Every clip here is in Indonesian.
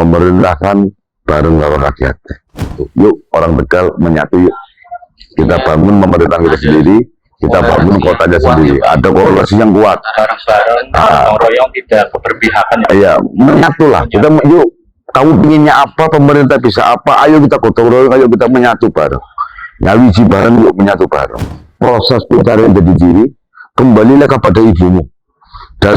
Pemerintah kan bareng karo rakyat. Yuk orang Tegal menyatu yuk. Kita bangun pemerintah kita sendiri, kita bangun kotanya sendiri. Ada koalisi yang kuat. Bareng-bareng, royong tidak keberpihakan. Iya, menyatulah. Kita yuk. Kamu pinginnya apa, pemerintah bisa apa? Ayo kita gotong royong, ayo kita menyatu bareng. Ngawiji bareng, yuk menyatu bareng. Proses pencarian jadi diri, kembalilah kepada ibumu. Dan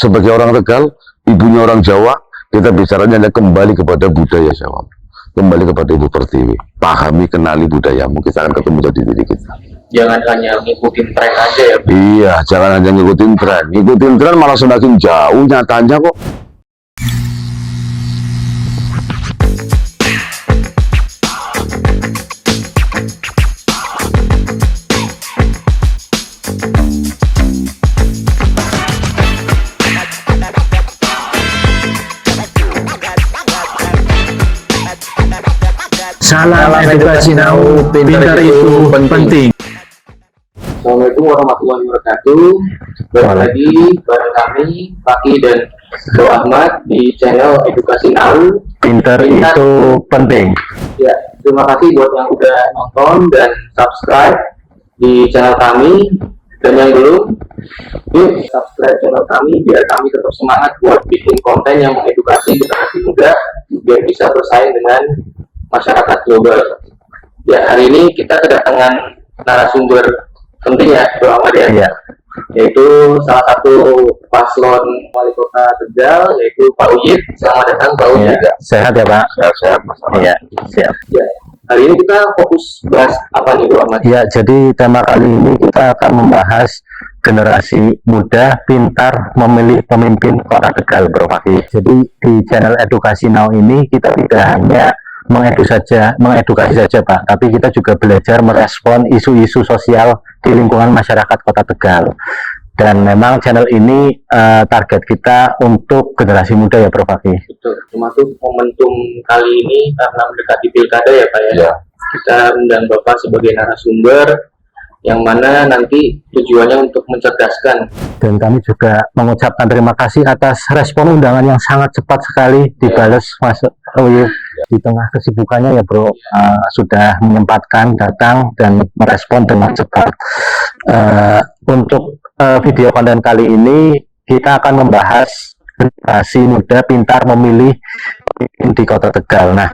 sebagai orang Tegal, ibunya orang Jawa, kita bicaranya kembali kepada budaya Jawa, kembali kepada Ibu Pertiwi. Pahami, kenali budayamu, kita akan ketemu jadi diri kita. Jangan hanya ngikutin tren aja ya. Iya, jangan hanya ngikutin tren. Ngikutin tren malah semakin jauh nyatanya kok. Salam edukasi now, pintar itu penting. Assalamualaikum warahmatullahi wabarakatuh. Balik lagi bareng kami, Paki dan Bro Ahmad di channel Edukasi Now. Pintar itu penting. Ya, terima kasih buat yang udah nonton dan subscribe di channel kami. Dan yang belum, yuk subscribe channel kami biar kami tetap semangat buat bikin konten yang mengedukasi generasi muda biar bisa bersaing dengan masyarakat global. Ya, hari ini kita kedatangan narasumber penting ya, Bro Ahmad ya. Iya. Yaitu salah satu paslon wali kota Tegal, yaitu Pak Uyit. Selamat datang Pak Uyit. Iya. Sehat ya Pak? Sehat, Mas. Iya, siap. Ya, hari ini kita fokus bahas apa nih Bro Ahmad? Ya, jadi tema kali ini kita akan membahas generasi muda pintar memilih pemimpin kota Tegal, Bro Paki. Jadi di channel Edukasi Now ini kita tidak hanya mengedukasi saja Pak, tapi kita juga belajar merespon isu-isu sosial di lingkungan masyarakat kota Tegal. Dan memang channel ini target kita untuk generasi muda ya Bro Paki. Betul, termasuk momentum kali ini karena mendekati pilkada ya Pak ya. Ya. Kita undang Bapak sebagai narasumber yang mana nanti tujuannya untuk mencerdaskan. Dan kami juga mengucapkan terima kasih atas respon undangan yang sangat cepat sekali dibalas Mas Uyit. Di tengah kesibukannya ya Bro, sudah menyempatkan datang dan merespon dengan cepat. Untuk video konten kali ini kita akan membahas generasi muda pintar memilih di kota Tegal. Nah,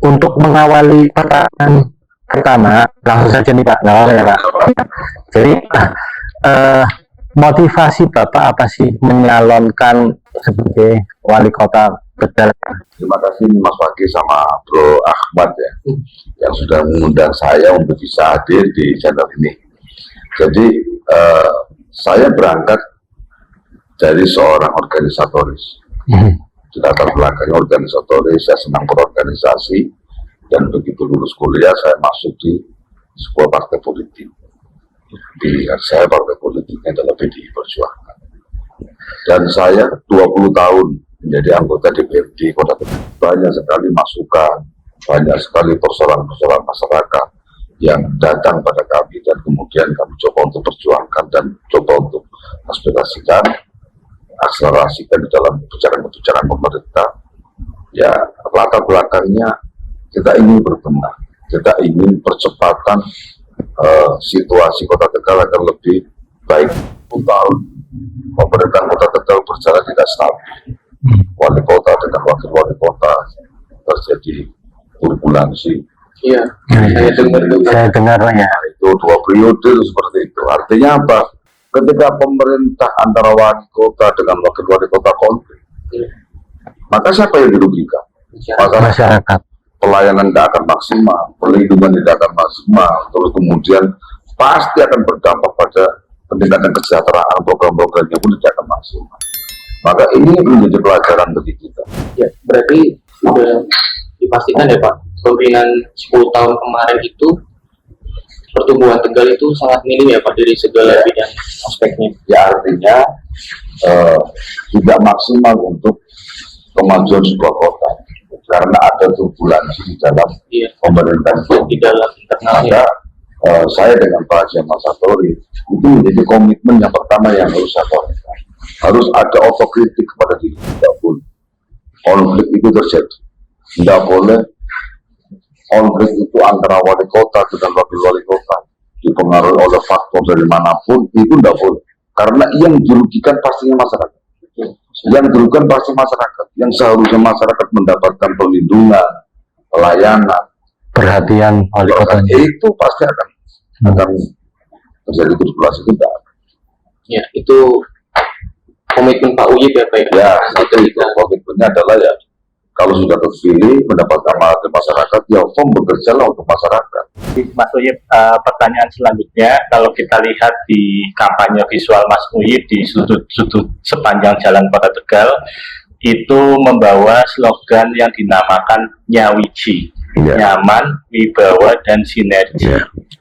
untuk mengawali pertanyaan pertama, langsung saja nih Pak, nggak apa-apa ya Pak. Jadi motivasi Bapak apa sih menyalonkan sebagai wali kota Tegal? Terima kasih Mas Paki sama Bro Ahmad ya, yang sudah mengundang saya untuk bisa hadir di channel ini. Jadi saya berangkat dari seorang organisatoris. Di latar belakangnya organisatoris, saya senang berorganisasi, dan begitu lulus kuliah saya masuk di sebuah partai politik. Pilihan saya partai politiknya adalah PDI Perjuangan. Dan saya 20 tahun menjadi anggota DPRD Kota Tegal. Banyak sekali masukan, banyak sekali persoalan-persoalan masyarakat yang datang pada kami, dan kemudian kami coba untuk perjuangkan dan coba untuk aspirasikan, akselerasikan di dalam kebijakan-kebijakan pemerintah. Ya, latar belakangnya kita ingin berbenah, kita ingin percepatan situasi Kota Tegal agar lebih baik. 10 tahun pemerintahan Kota Tegal berjalan tidak stabil. Wali kota dengan wakil wali kota terjadi turbulensi. Iya, saya dengar ya. Itu 2 periode seperti itu. Artinya apa? Ketika pemerintah antara wali kota dengan wakil wali kota konflik, maka siapa yang dirugikan? Masyarakat. Pelayanan tidak akan maksimal, perlindungan tidak akan maksimal, terus kemudian pasti akan berdampak pada peningkatan kesejahteraan, program-programnya pun tidak akan maksimal. Maka ini menjadi pelajaran bagi kita. Ya, berarti sudah dipastikan ya Pak, pemimpinan 10 tahun kemarin itu pertumbuhan Tegal itu sangat minim ya Pak dari segala bidang aspeknya. Ya, artinya tidak maksimal untuk kemajuan sebuah kota, karena ada turbulensi di dalam pemerintahan di dalam internalnya. Maka saya dengan Pak Haji Ahmad Satori itu menjadi komitmen yang pertama yang harus saya lakukan. Harus ada otokritik kepada diri kita pun. konflik itu terjadi. Tidak boleh konflik itu antara wali kota dengan wakil wali kota dipengaruhi oleh faktor dari manapun, itu tidak boleh. Karena yang dirugikan pastinya masyarakat. Yang dirugikan pasti masyarakat. Yang seharusnya masyarakat mendapatkan perlindungan, pelayanan, Perhatian wali kotanya. itu pasti akan terjadi sirkulasi tidak. Ya, itu komitmen Pak Uyip ya Pak. Ya, satu itu komitmennya adalah ya kalau sudah terpilih mendapat amanat dari masyarakat, ya firm bekerjalah untuk masyarakat. Mas Uyip, pertanyaan selanjutnya, kalau kita lihat di kampanye visual Mas Uyip di sudut-sudut sepanjang jalan Kota Tegal, itu membawa slogan yang dinamakan Nyawiji, nyaman, wibawa, dan sinergi.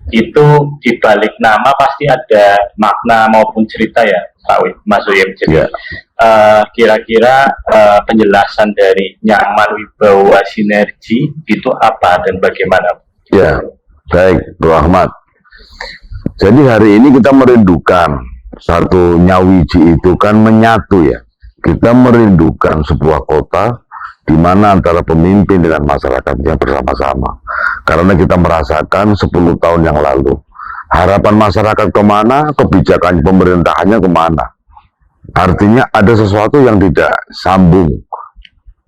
Itu di balik nama pasti ada makna maupun cerita ya Pak Mas Uyip. Jadi kira-kira penjelasan dari nyaman, wibawa, sinergi itu apa dan bagaimana? Ya, baik Bro Ahmad. Jadi hari ini kita merindukan satu Nyawiji itu kan menyatu ya. Kita merindukan sebuah kota di mana antara pemimpin dengan masyarakatnya bersama-sama. Karena kita merasakan 10 tahun yang lalu, harapan masyarakat kemana, kebijakan pemerintahannya kemana. Artinya ada sesuatu yang tidak sambung,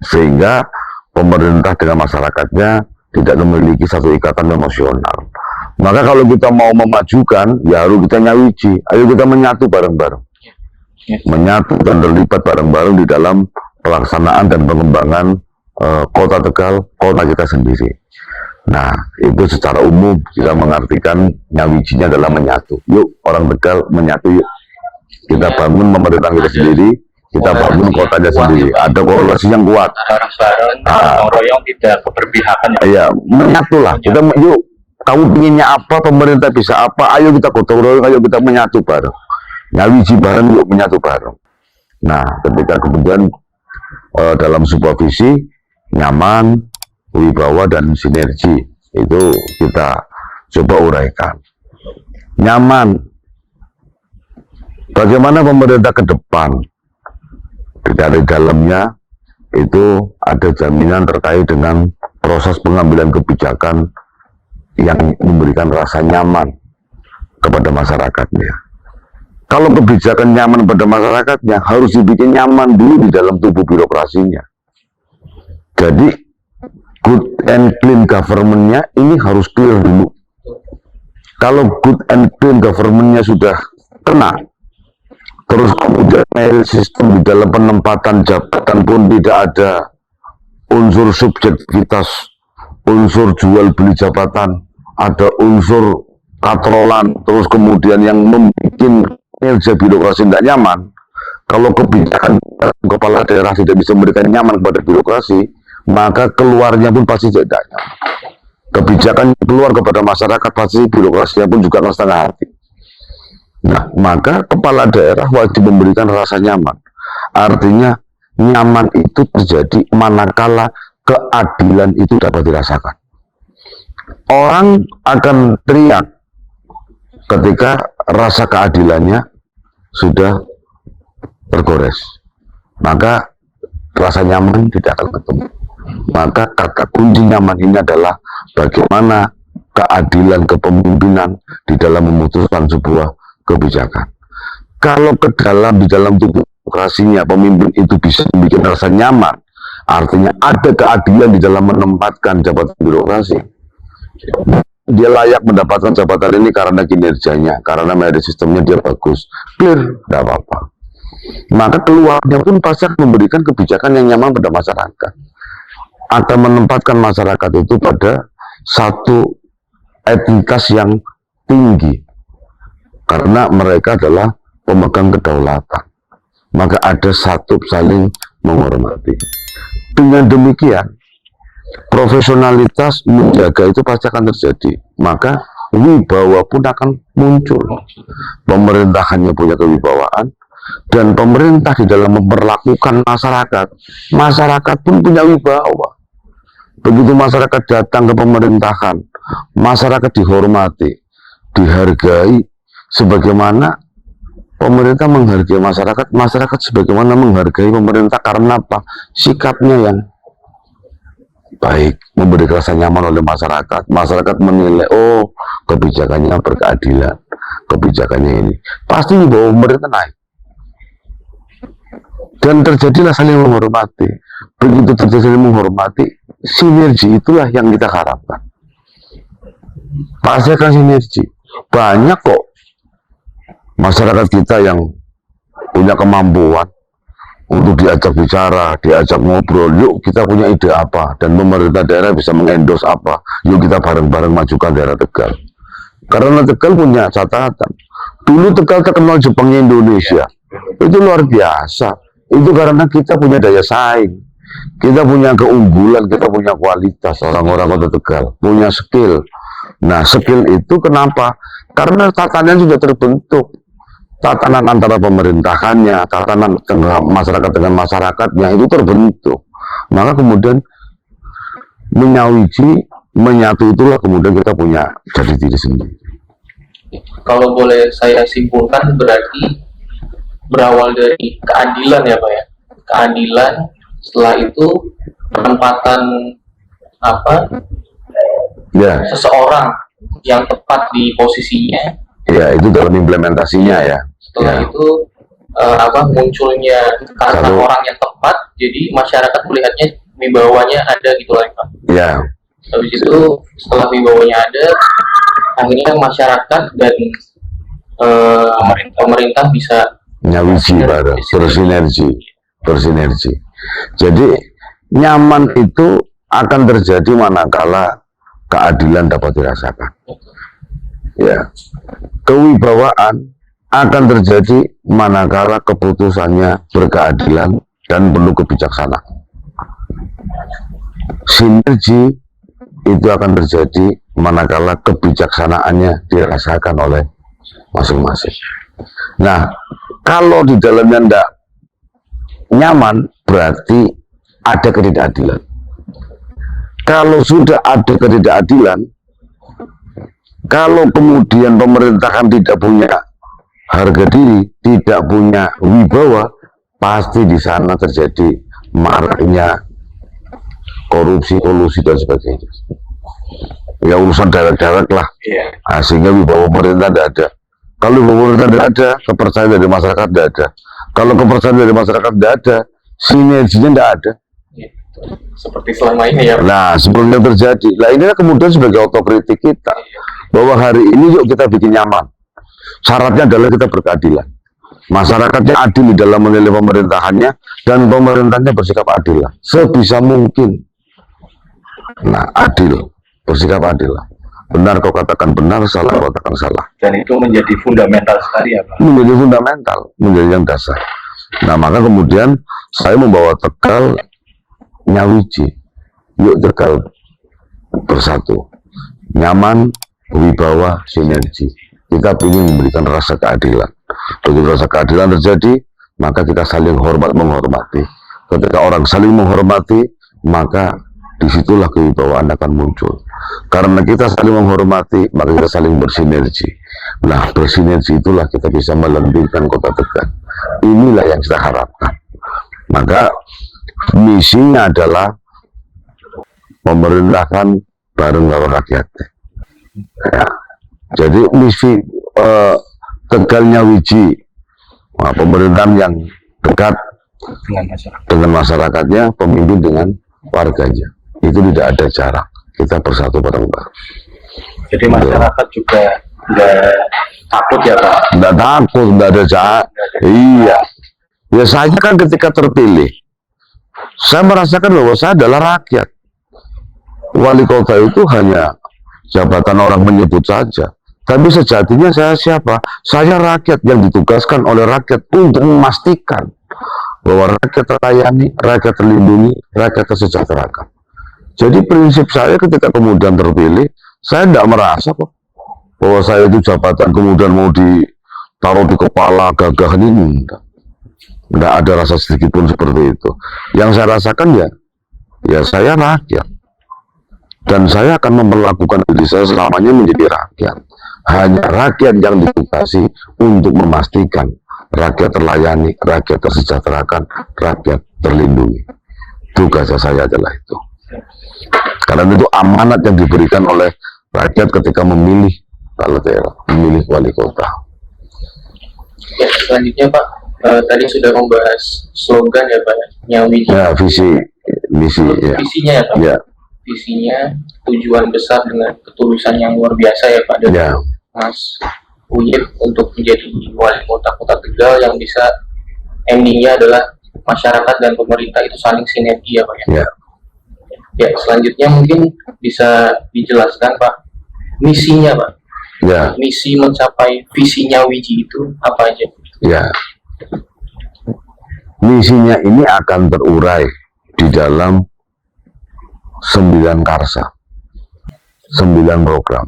sehingga pemerintah dengan masyarakatnya tidak memiliki satu ikatan emosional. Maka kalau kita mau memajukan, ya harus kita nyawiji. Ayo kita menyatu bareng-bareng. Menyatu dan terlibat bareng-bareng di dalam pelaksanaan dan pengembangan kota Tegal, kota kita sendiri. Nah, itu secara umum kita mengartikan nyawijinya adalah menyatu. Yuk, orang Tegal menyatu yuk. Kita bangun pemerintah kita sendiri, kita bangun kotanya sendiri. Ada korelasi yang kuat. Bareng-bareng, royong tidak keberpihakan. Iya, menyatulah. Kita yuk, kamu pinginnya apa, pemerintah bisa apa, ayo kita gotong royong, ayo kita menyatu bareng. Nyawiji bareng, yuk menyatu bareng. Nah, ketika kemudian dalam sebuah visi nyaman, wibawa, dan sinergi itu kita coba uraikan. Nyaman, bagaimana pemerintah ke depan dari dalamnya itu ada jaminan terkait dengan proses pengambilan kebijakan yang memberikan rasa nyaman kepada masyarakatnya. Kalau kebijakan nyaman pada masyarakatnya, harus dibikin nyaman dulu di dalam tubuh birokrasinya. Jadi, good and clean government-nya ini harus clear dulu. Kalau good and clean government-nya sudah kena, terus kemudian merit system di dalam penempatan jabatan pun tidak ada unsur subjektivitas, unsur jual beli jabatan, ada unsur katrolan, terus kemudian yang membuat kinerja birokrasi tidak nyaman. Kalau kebijakan kepala daerah tidak bisa memberikan nyaman kepada birokrasi, maka keluarnya pun pasti tidak nyaman. Kebijakan keluar kepada masyarakat, pasti birokrasinya pun juga akan setengah hati. Nah, maka kepala daerah wajib memberikan rasa nyaman. Artinya nyaman itu terjadi manakala keadilan itu dapat dirasakan. Orang akan teriak ketika rasa keadilannya sudah tergores, maka rasa nyaman tidak akan ketemu. Maka kata kunci nyaman ini adalah bagaimana keadilan kepemimpinan di dalam memutuskan sebuah kebijakan. Kalau di dalam tubuh demokrasinya pemimpin itu bisa membuat rasa nyaman, artinya ada keadilan di dalam menempatkan jabatan birokrasi. Dia layak mendapatkan jabatan ini karena kinerjanya, karena merit sistemnya dia bagus, clear, tidak apa-apa. Maka keluarnya pun pasti akan memberikan kebijakan yang nyaman pada masyarakat, akan menempatkan masyarakat itu pada satu etikas yang tinggi, karena mereka adalah pemegang kedaulatan. Maka ada satu saling menghormati. Dengan demikian, profesionalitas menjaga itu pasti akan terjadi, maka wibawa pun akan muncul. Pemerintahannya punya kewibawaan, dan pemerintah di dalam memperlakukan masyarakat pun punya wibawa. Begitu masyarakat datang ke pemerintahan, masyarakat dihormati, dihargai sebagaimana pemerintah menghargai masyarakat, masyarakat sebagaimana menghargai pemerintah. Karena apa? Sikapnya yang baik, memberi rasa nyaman oleh masyarakat. Masyarakat menilai, oh kebijakannya berkeadilan, kebijakannya ini, pasti di bawah pemerintah naik. Dan terjadilah saling menghormati. Begitu terjadi saling menghormati, sinergi itulah yang kita harapkan. Pasti akan sinergi. Banyak kok masyarakat kita yang punya kemampuan untuk diajak bicara, diajak ngobrol. Yuk kita punya ide apa, dan pemerintah daerah bisa mengendorse apa. Yuk kita bareng-bareng majukan daerah Tegal. Karena Tegal punya catatan. Dulu Tegal terkenal Jepangnya Indonesia. Itu luar biasa. Itu karena kita punya daya saing, kita punya keunggulan, kita punya kualitas. Orang-orang Kota Tegal punya skill. Nah, skill itu kenapa? Karena tatanan sudah terbentuk. Tatanan antara pemerintahannya, tatanan masyarakat dengan masyarakatnya itu terbentuk. Maka kemudian menyawiji, menyatu, itulah kemudian kita punya jadi diri sendiri. Kalau boleh saya simpulkan, berarti berawal dari keadilan ya Pak ya. Keadilan, setelah itu penempatan seseorang yang tepat di posisinya. Ya, itu dalam implementasinya ya. Setelah itu munculnya karena orang yang tepat, jadi masyarakat melihatnya wibawanya ada gitu lah Pak. Ya. Habis itu setelah wibawanya ada, akhirnya masyarakat dan pemerintah bisa nyawiji bareng, bersinergi. Jadi nyaman itu akan terjadi manakala keadilan dapat dirasakan. Ya, kewibawaan akan terjadi manakala keputusannya berkeadilan dan penuh kebijaksanaan. Sinergi itu akan terjadi manakala kebijaksanaannya dirasakan oleh masing-masing. Nah, kalau di dalamnya tidak nyaman, berarti ada ketidakadilan. Kalau sudah ada ketidakadilan, kalau kemudian pemerintahan tidak punya harga diri, tidak punya wibawa, pasti di sana terjadi maraknya korupsi, kolusi, dan sebagainya. Ya urusan dewek-dewek lah. Nah, sehingga wibawa pemerintah tidak ada. Kalau pemerintah tidak ada, kepercayaan dari masyarakat tidak ada. Kalau kepercayaan dari masyarakat tidak ada, sinerginya tidak ada. Seperti selama ini ya. Nah, sebelumnya terjadi. Nah, inilah kemudian sebagai otokritik kita, bahwa hari ini yuk kita bikin nyaman. Syaratnya adalah kita berkeadilan. Masyarakatnya adil di dalam menilai pemerintahannya, dan pemerintahnya bersikap adil lah, sebisa mungkin. Nah, adil, bersikap adil lah. Benar kau katakan benar, salah kau katakan salah. Dan itu menjadi fundamental sekali ya Pak? Menjadi fundamental, menjadi yang dasar. Nah, maka kemudian saya membawa Tegal nyawiji. Yuk Tegal bersatu. Nyaman, wibawa, sinergi. Kita ingin memberikan rasa keadilan. Begitu rasa keadilan terjadi, maka kita saling menghormati. Ketika orang saling menghormati, maka disitulah kewibawaan akan muncul. Karena kita saling menghormati, maka kita saling bersinergi. Nah, bersinergi itulah kita bisa melembutkan Kota Tegal. Inilah yang kita harapkan. Maka misinya adalah memerintahkan bareng lawan rakyat. Ya. Jadi misi Tegal nyawiji, pemerintahan yang dekat dengan masyarakatnya, pemimpin dengan warganya. Itu tidak ada jarak, kita bersatu bareng-bareng. Jadi masyarakat juga nggak takut ya Pak? Nggak takut, nggak ada jarak. Iya. Ya saya kan ketika terpilih, saya merasakan bahwa saya adalah rakyat. Wali kota itu hanya jabatan orang menyebut saja. Tapi sejatinya saya siapa? Saya rakyat yang ditugaskan oleh rakyat untuk memastikan bahwa rakyat terlayani, rakyat terlindungi, rakyat tersejahterakan. Jadi prinsip saya ketika kemudian terpilih, saya tidak merasa kok bahwa saya itu jabatan kemudian mau ditaruh di kepala gagah ini. Tidak ada rasa sedikit pun seperti itu. Yang saya rasakan ya saya rakyat. Dan saya akan memperlakukan diri saya selamanya menjadi rakyat. Hanya rakyat yang ditugasi untuk memastikan rakyat terlayani, rakyat tersejahterakan, rakyat terlindungi. Tugas saya adalah itu. Karena itu amanat yang diberikan oleh rakyat ketika memilih kepala daerah, memilih wali kota. Ya, selanjutnya Pak, tadi sudah membahas slogan ya Pak, Nyawi. Ya, visi, misi. Ya. Visinya ya Pak. Ya. Visinya, tujuan besar dengan ketulusan yang luar biasa ya Pak dari Ya. Mas Uyip untuk menjadi wali kota Tegal yang bisa endingnya adalah masyarakat dan pemerintah itu saling sinergi ya Pak ya. Ya. Ya, selanjutnya mungkin bisa dijelaskan Pak, misinya Pak. Ya. Misi mencapai visinya Wiji itu apa aja? Ya. Misinya ini akan terurai di dalam 9 karsa, 9 program.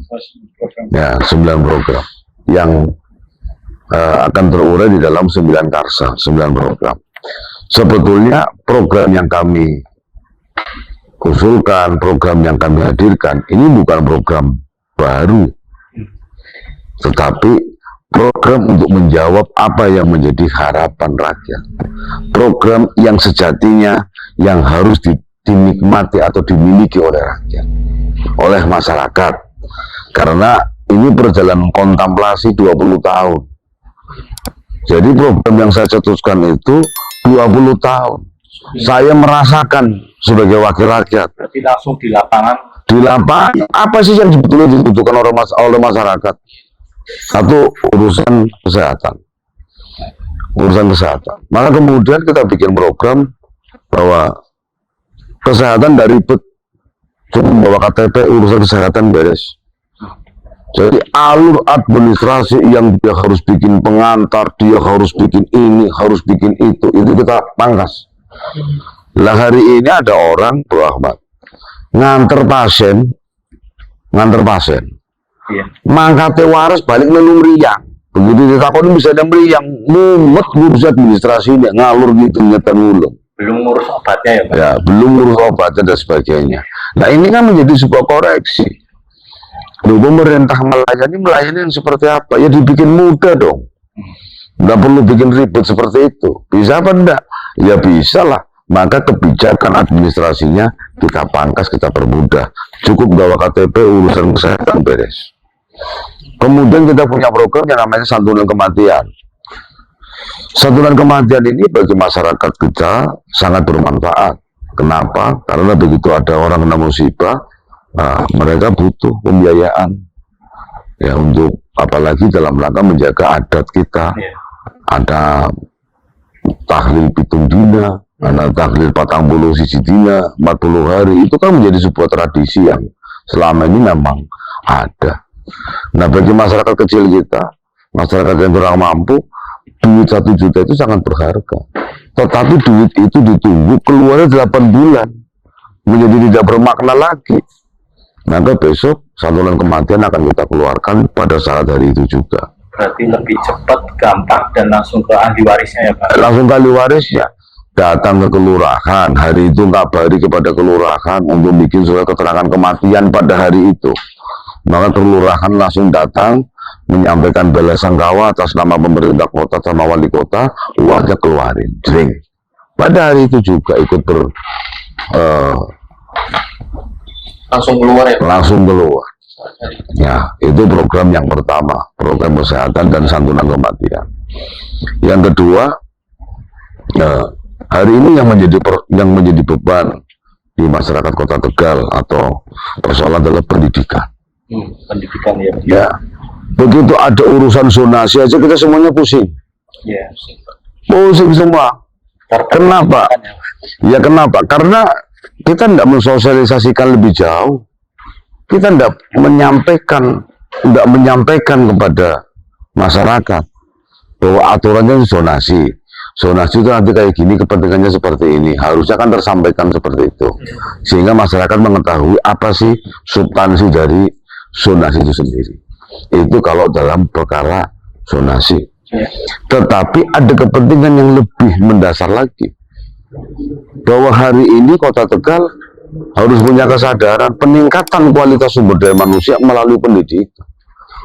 Ya, 9 program yang akan terurai di dalam 9 karsa, 9 program. Sebetulnya program yang kami usulkan, program yang kami hadirkan, ini bukan program baru, tetapi program untuk menjawab apa yang menjadi harapan rakyat. Program yang sejatinya yang harus dinikmati atau dimiliki oleh rakyat, oleh masyarakat. Karena ini perjalanan kontemplasi 20 tahun. Jadi program yang saya cetuskan itu 20 tahun. Saya merasakan sebagai wakil rakyat. Berarti langsung di lapangan. Di lapangan, apa sih yang sebetulnya dibutuhkan oleh masyarakat? Satu, urusan kesehatan. Urusan kesehatan. Maka kemudian kita bikin program bahwa kesehatan dari ribet, cuma bawa KTP, urusan kesehatan beres. Jadi alur administrasi yang dia harus bikin pengantar, dia harus bikin ini, harus bikin itu kita pangkas. Lah hari ini ada orang, Bro Ahmad, nganter pasien, Iya. mangkate waras balik melu meriang. Begitu ditakoni bisa ada meriang, mumet ngurus administrasinya, ngalur gitu nyetan ulung. Belum ngurus obatnya ya Pak? Ya, belum ngurus obatnya dan sebagainya. Nah ini kan menjadi sebuah koreksi. Loh, pemerintah melayani yang seperti apa? Ya dibikin mudah dong. Nggak perlu bikin ribet seperti itu. Bisa apa enggak? Ya bisa lah. Maka kebijakan administrasinya kita pangkas, kita permudah. Cukup bawa KTP, urusan kesehatan beres. Kemudian kita punya program yang namanya santunan kematian. Santunan kematian ini bagi masyarakat kita sangat bermanfaat. Kenapa? Karena begitu ada orang kena musibah, mereka butuh pembiayaan. Ya untuk apalagi dalam rangka menjaga adat kita. Ada tahlil pitung dina, ada tahlil 40 siji dina, 40 hari. Itu kan menjadi sebuah tradisi yang selama ini memang ada. Nah bagi masyarakat kecil kita, masyarakat yang kurang mampu, duit 1 juta itu sangat berharga. Tetapi duit itu ditunggu keluarnya 8 bulan, menjadi tidak bermakna lagi. Maka besok santunan kematian akan kita keluarkan pada saat hari itu juga. Berarti lebih cepat, gampang, dan langsung ke ahli warisnya ya Pak? Langsung ke ahli warisnya. Datang ke kelurahan, hari itu ngabari kepada kelurahan untuk bikin surat keterangan kematian pada hari itu. Maka kelurahan langsung datang menyampaikan belasungkawa atas nama pemerintah kota sama wali kota, uangnya keluarin, jring. Pada hari itu juga ikut Langsung keluar ya Pak? langsung keluar. Ya, itu program yang pertama, program kesehatan dan santunan kematian. Yang kedua, hari ini yang menjadi beban di masyarakat Kota Tegal atau persoalan adalah pendidikan. Pendidikan ya. Ya, begitu ada urusan zonasi aja kita semuanya pusing. Iya. Pusing semua. Kenapa? Ya kenapa? Karena kita tidak mensosialisasikan lebih jauh. Kita tidak menyampaikan kepada masyarakat bahwa aturannya zonasi. Zonasi itu nanti kayak gini, kepentingannya seperti ini. Harusnya kan tersampaikan seperti itu. Sehingga masyarakat mengetahui apa sih substansi dari zonasi itu sendiri. Itu kalau dalam perkara zonasi. Tetapi ada kepentingan yang lebih mendasar lagi. Bahwa hari ini Kota Tegal harus punya kesadaran peningkatan kualitas sumber daya manusia melalui pendidikan.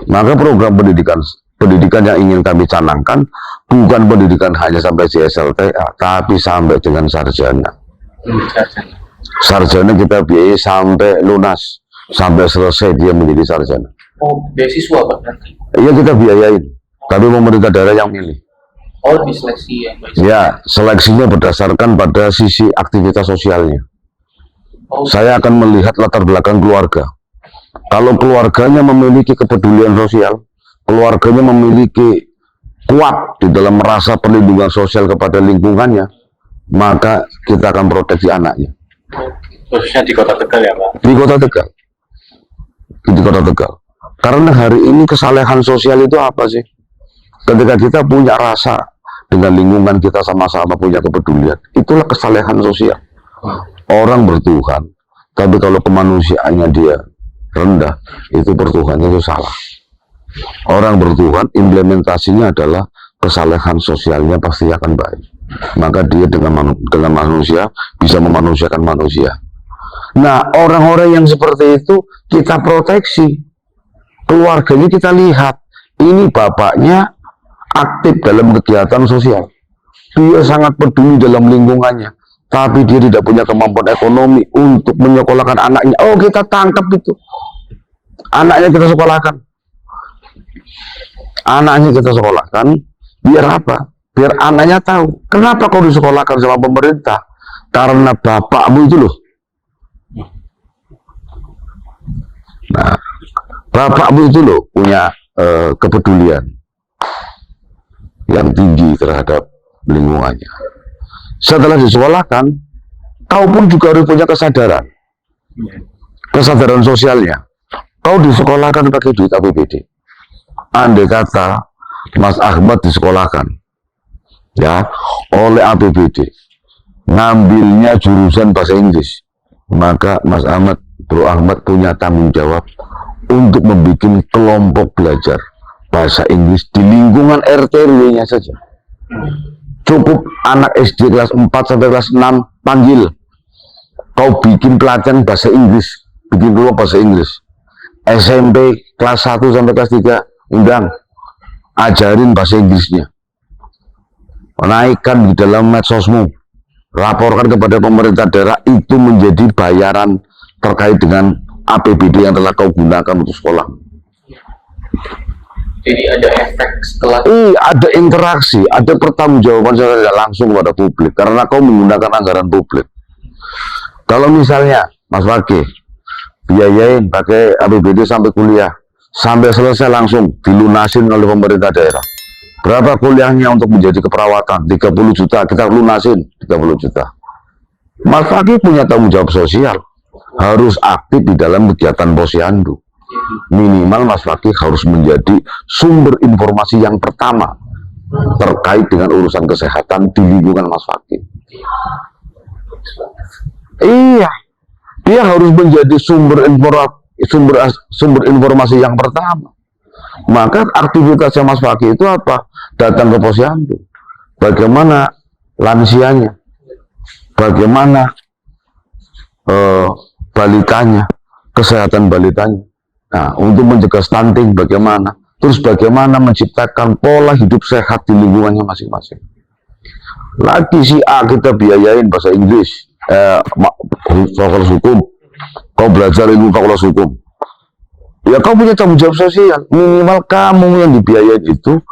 Maka program pendidikan pendidikan yang ingin kami canangkan bukan pendidikan hanya sampai JSLTA, tapi sampai dengan sarjana. Sarjana kita biayai sampai lunas, sampai selesai dia menjadi sarjana. Oh, beasiswa Pak nanti? Iya, kita biayain, tapi pemerintah daerah yang milih. Oh, diseleksi ya Pak? Ya, seleksinya berdasarkan pada sisi aktivitas sosialnya. Oh, Saya akan melihat latar belakang keluarga. Kalau keluarganya memiliki kepedulian sosial, keluarganya memiliki kuat di dalam merasa perlindungan sosial kepada lingkungannya, maka kita akan proteksi anaknya. khususnya di Kota Tegal ya Pak? Di Kota Tegal. Di Kota Tegal. Karena hari ini kesalehan sosial itu apa sih? Ketika kita punya rasa dengan lingkungan, kita sama-sama punya kepedulian, itulah kesalehan sosial. Orang bertuhan, tapi kalau kemanusiaannya dia rendah, itu bertuhannya itu salah. Orang bertuhan, implementasinya adalah kesalehan sosialnya pasti akan baik. Maka dia dengan manusia bisa memanusiakan manusia. Nah, orang-orang yang seperti itu kita proteksi. Keluarganya kita lihat, ini bapaknya aktif dalam kegiatan sosial. Dia sangat peduli dalam lingkungannya, tapi dia tidak punya kemampuan ekonomi untuk menyekolahkan anaknya. Oh, kita tangkap itu. Anaknya kita sekolahkan. Anaknya kita sekolahkan, biar apa? Biar anaknya tahu. Kenapa kau disekolahkan sama pemerintah? Karena bapakmu itu loh. Nah, bapakmu itu loh punya kepedulian yang tinggi terhadap lingkungannya. Setelah disekolahkan, kau pun juga harus punya kesadaran. Kesadaran sosialnya. Kau disekolahkan pakai duit APBD. Andai kata Mas Ahmad disekolahkan ya oleh APBD, ngambilnya jurusan bahasa Inggris, maka Mas Ahmad, Bro Ahmad punya tanggung jawab untuk membuat kelompok belajar bahasa Inggris di lingkungan RT RW-nya saja. Cukup anak SD kelas 4 sampai kelas 6 panggil, kau bikin pelatihan bahasa Inggris, bikin kelompok bahasa Inggris. SMP kelas 1 sampai kelas 3 undang, ajarin bahasa Inggrisnya, naikkan di dalam medsosmu, laporkan kepada pemerintah daerah, itu menjadi bayaran terkait dengan APBD yang telah kau gunakan untuk sekolah. Jadi ada efek setelah Ada interaksi, ada pertanggungjawaban secara tidak langsung kepada publik karena kau menggunakan anggaran publik. Kalau misalnya Mas Fakih biayain pakai APBD sampai kuliah, sampai selesai langsung dilunasin oleh pemerintah daerah. Berapa kuliahnya untuk menjadi keperawatan? 30 juta, kita lunasin 30 juta. Mas Fakih punya tanggung jawab sosial, harus aktif di dalam kegiatan posyandu. Minimal Mas Fakih harus menjadi sumber informasi yang pertama terkait dengan urusan kesehatan di lingkungan Mas Fakih. Iya, dia harus menjadi sumber informasi yang pertama. Maka aktivitasnya Mas Fakih itu apa? Datang ke posyandu. Bagaimana lansianya? Bagaimana balitanya? Kesehatan balitanya? Nah, untuk mencegah stunting bagaimana? Terus bagaimana menciptakan pola hidup sehat di lingkungannya masing-masing? Lagi si A kita biayain bahasa Inggris, fakultas hukum. Kau belajar ilmu fakultas hukum. Ya kau punya tanggung jawab sosial. Minimal kamu yang dibiayain itu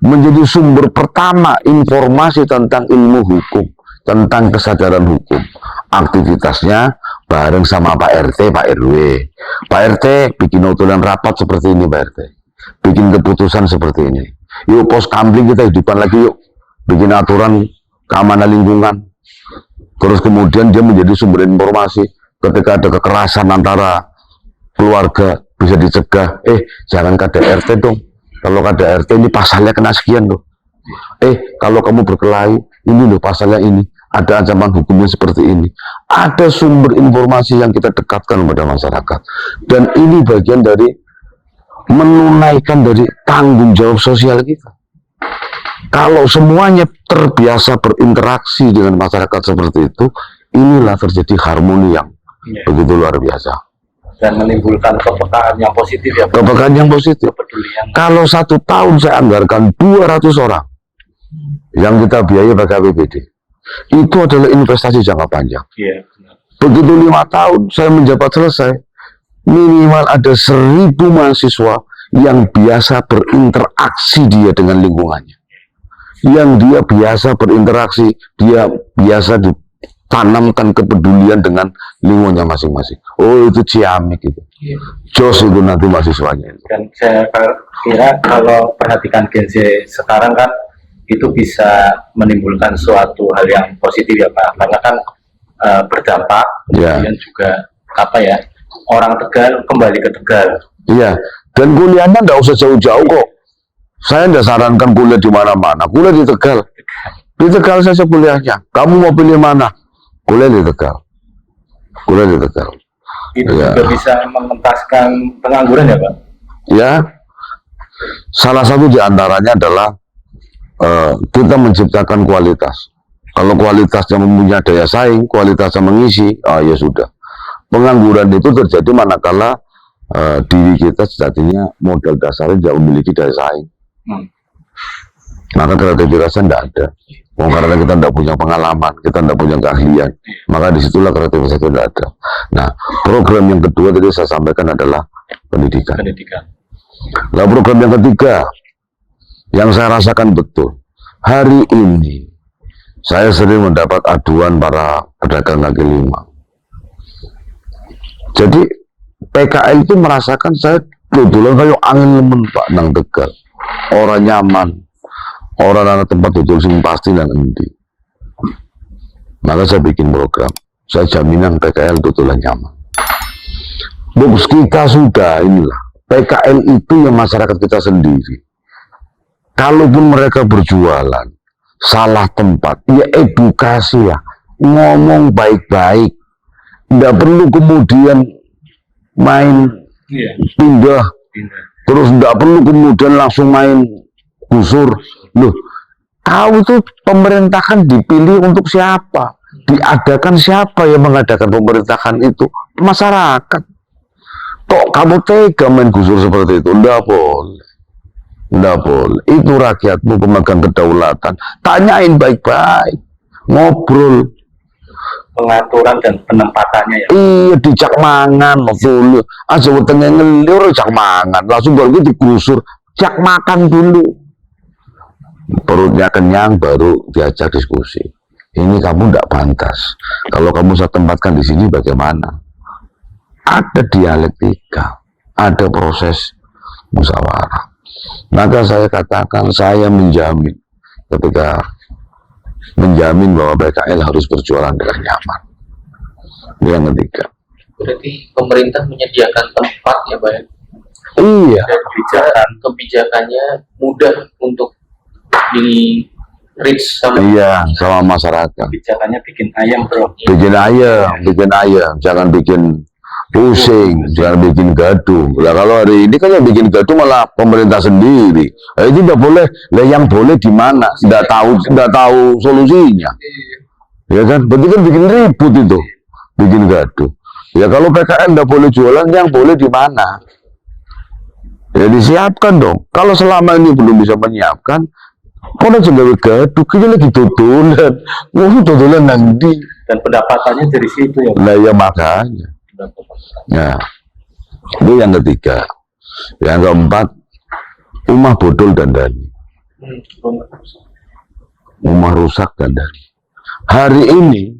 menjadi sumber pertama informasi tentang ilmu hukum, tentang kesadaran hukum. Aktivitasnya bareng sama Pak RT, Pak RW. Pak RT bikin utulan rapat seperti ini, Pak RT. Bikin keputusan seperti ini. Yuk pos kamling kita hidupkan lagi yuk. Bikin aturan keamanan lingkungan. Terus kemudian dia menjadi sumber informasi. Ketika ada kekerasan antara keluarga bisa dicegah. Jangan KDRT dong. Kalau KDRT ini pasalnya kena sekian loh. Kalau kamu berkelahi, ini loh pasalnya ini. Ada ancaman hukumnya seperti ini. Ada sumber informasi yang kita dekatkan kepada masyarakat. Dan ini bagian dari menunaikan dari tanggung jawab sosial kita. Kalau semuanya terbiasa berinteraksi dengan masyarakat seperti itu, inilah terjadi harmoni yang begitu luar biasa. dan menimbulkan kepekaan yang positif ya Pak. Kepekaan yang positif. Kepedulian. Kalau 1 tahun saya anggarkan 200 orang yang kita biayai pakai APBD, itu adalah investasi jangka panjang. Iya. Begitu 5 tahun saya menjabat selesai, minimal ada 1000 mahasiswa yang biasa berinteraksi dia dengan lingkungannya, yang dia biasa berinteraksi, dia biasa ditanamkan kepedulian dengan lingkungannya masing-masing. Oh, itu ciamik itu. Iya. Jos itu nanti mahasiswanya. Dan saya kira kalau perhatikan Gen Z sekarang kan itu bisa menimbulkan suatu hal yang positif ya Pak, karena kan berdampak, Ya. kemudian juga apa ya, orang Tegal kembali ke Tegal. Iya, dan kuliahnya nggak usah jauh-jauh kok. Saya nggak sarankan kuliah di mana-mana. Kuliah di Tegal. Di Tegal saja kuliahnya. Kamu mau pilih mana? Kuliah di Tegal. Kuliah di Tegal. Itu Ya. juga bisa mengentaskan pengangguran ya Pak. Ya, salah satu di antaranya adalah kita menciptakan kualitas. Kalau kualitasnya mempunyai daya saing, kualitasnya mengisi, ya sudah. Pengangguran itu terjadi manakala diri kita sejatinya modal dasarnya tidak memiliki daya saing. Maka kreativitasnya tidak ada. Karena kita tidak punya pengalaman, kita tidak punya keahlian, maka disitulah kreativitas itu tidak ada. Nah, program yang kedua tadi saya sampaikan adalah pendidikan. Nah, program yang ketiga yang saya rasakan betul, hari ini saya sering mendapat aduan para pedagang kaki lima. Jadi PKL itu merasakan saya kebetulan kayak angin lemen Pak nang Tegal, orang nyaman, orang anak tempat duduk sing pasti dan endi. Maka saya bikin program, saya jaminan PKL tutulan nyaman. Bos kita sudah inilah, PKL itu yang masyarakat kita sendiri. Kalaupun mereka berjualan salah tempat, ya edukasi ya, ngomong baik-baik, tidak perlu kemudian main pindah, terus tidak perlu kemudian langsung main gusur. Loh, tahu itu pemerintahan dipilih untuk siapa, diadakan siapa yang mengadakan pemerintahan itu? Masyarakat. Kok kamu tega main gusur seperti itu? Tidak boleh. Tidak boleh. Itu rakyatmu, pemegang kedaulatan. Tanyain baik-baik, ngobrol. Pengaturan dan penempatannya ya. Iya, dijak mangan, betul. Aja wetenge ngelir jak mangan, langsung baru digusur, jak makan dulu. Perutnya kenyang baru diajak diskusi. Ini kamu tidak pantas. Kalau kamu saya tempatkan di sini bagaimana? Ada dialektika, ada proses musyawarah. Maka saya katakan, saya menjamin ketika menjamin bahwa PKL harus berjualan dengan nyaman. Yang ketiga. Berarti pemerintah menyediakan tempat ya Pak. Iya. Dan kebijakannya mudah untuk di reach sama. Iya, sama masyarakat. Kebijakannya bikin ayam bro. Bikin ayam, jangan bikin pusing, jangan bikin gaduh. Nah, kalau hari ini kan yang bikin gaduh malah pemerintah sendiri. Itu tidak boleh. Lah yang boleh di mana? Tidak tahu solusinya. Ya kan? Berarti kan bikin ribut itu, bikin gaduh. Ya kalau PKN tidak boleh jualan, yang boleh di mana? Ya disiapkan dong. Kalau selama ini belum bisa menyiapkan, kalau juga gaduh, kita lagi tutulan. Tutulan nanti. Dan pendapatannya dari situ ya Pak. Nah ya makanya. Nah, itu yang ketiga. Yang keempat, rumah bodol dan dani. Rumah rusak dan dani. Hari ini,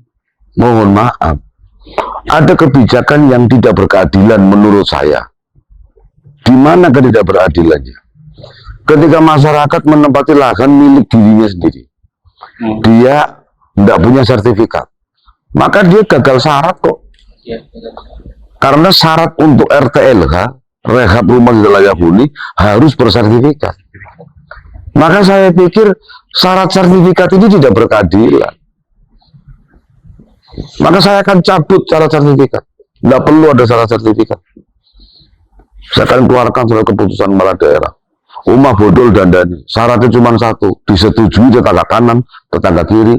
mohon maaf, ada kebijakan yang tidak berkeadilan menurut saya. Di mana ketidakberadilannya? Ketika masyarakat menempati lahan milik dirinya sendiri, dia tidak punya sertifikat, maka dia gagal syarat kok. Karena syarat untuk RTLK, rehab rumah tidak layak huni, harus bersertifikat. Maka saya pikir syarat sertifikat ini tidak berkeadilan. Maka saya akan cabut syarat sertifikat. Tidak perlu ada syarat sertifikat. Saya akan keluarkan surat keputusan kepala daerah. Rumah bodol dan dani, syaratnya cuma satu, disetujui tetangga kanan, tetangga kiri,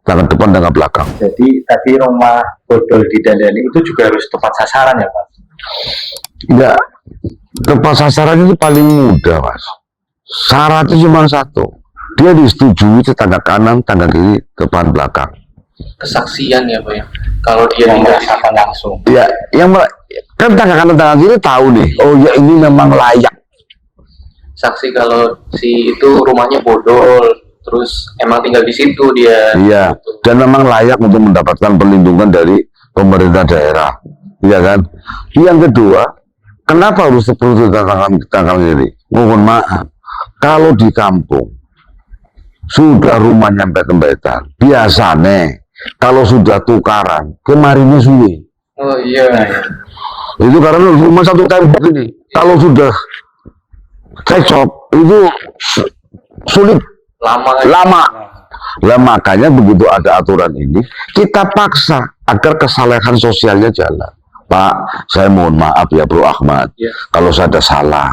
tangan depan, tangan belakang. Jadi tadi rumah bodol di Dandani itu juga harus tepat sasaran ya Pak? Enggak, tepat sasaran itu paling mudah, Mas. Syaratnya cuma satu, dia disetujui tetangga kanan, tangga kiri, depan belakang. Kesaksian ya Pak ya, kalau dia Yang tidak merasakan langsung. Ya, kan tangga kanan, tangga kiri tahu nih, oh ya ini memang layak. saksi kalau si itu rumahnya bodol, terus emang tinggal di situ dia. Iya, dan memang layak untuk mendapatkan perlindungan dari pemerintah daerah. Iya kan? Yang kedua, kenapa harus seperti tanggal kiri? Mohon maaf, kalau di kampung sudah rumah nyampe tembetan, biasanya kalau sudah tukaran, kemarinnya suwe. Oh iya. Itu karena rumah satu tembok ini, kalau sudah cekcok itu sulit, lama. Lah makanya begitu ada aturan ini, kita paksa agar kesalahan sosialnya jalan. Pak, saya mohon maaf ya Bro Ahmad, kalau saya ada salah.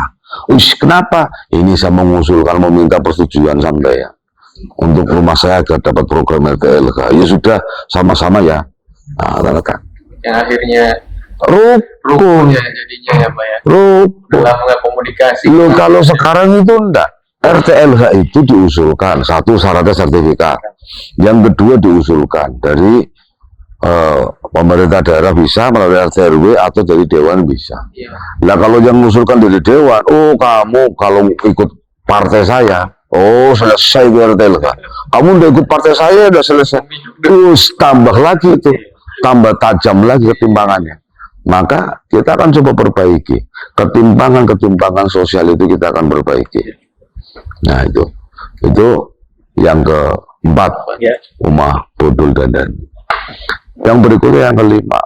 Kenapa? Ini saya mengusulkan, meminta persetujuan sampai ya untuk rumah saya agar dapat program LTLK. Ya sudah, sama-sama ya. Nah, kan. Yang akhirnya rukun ya jadinya ya Pak ya. rukun. Dalam komunikasi. Loh, kalau sekarang itu enggak. RTLH itu diusulkan, satu syaratnya sertifikat, yang kedua diusulkan dari pemerintah daerah bisa melalui RT RW atau dari dewan bisa. Nah kalau yang mengusulkan dari dewan, oh kamu kalau ikut partai saya, oh selesai itu RTLH. Kamu udah ikut partai saya udah selesai. Terus tambah lagi itu, tambah tajam lagi ketimpangannya. Maka kita akan coba perbaiki ketimpangan sosial itu, kita akan perbaiki. Nah itu yang keempat, rumah bodol dan yang berikutnya yang kelima,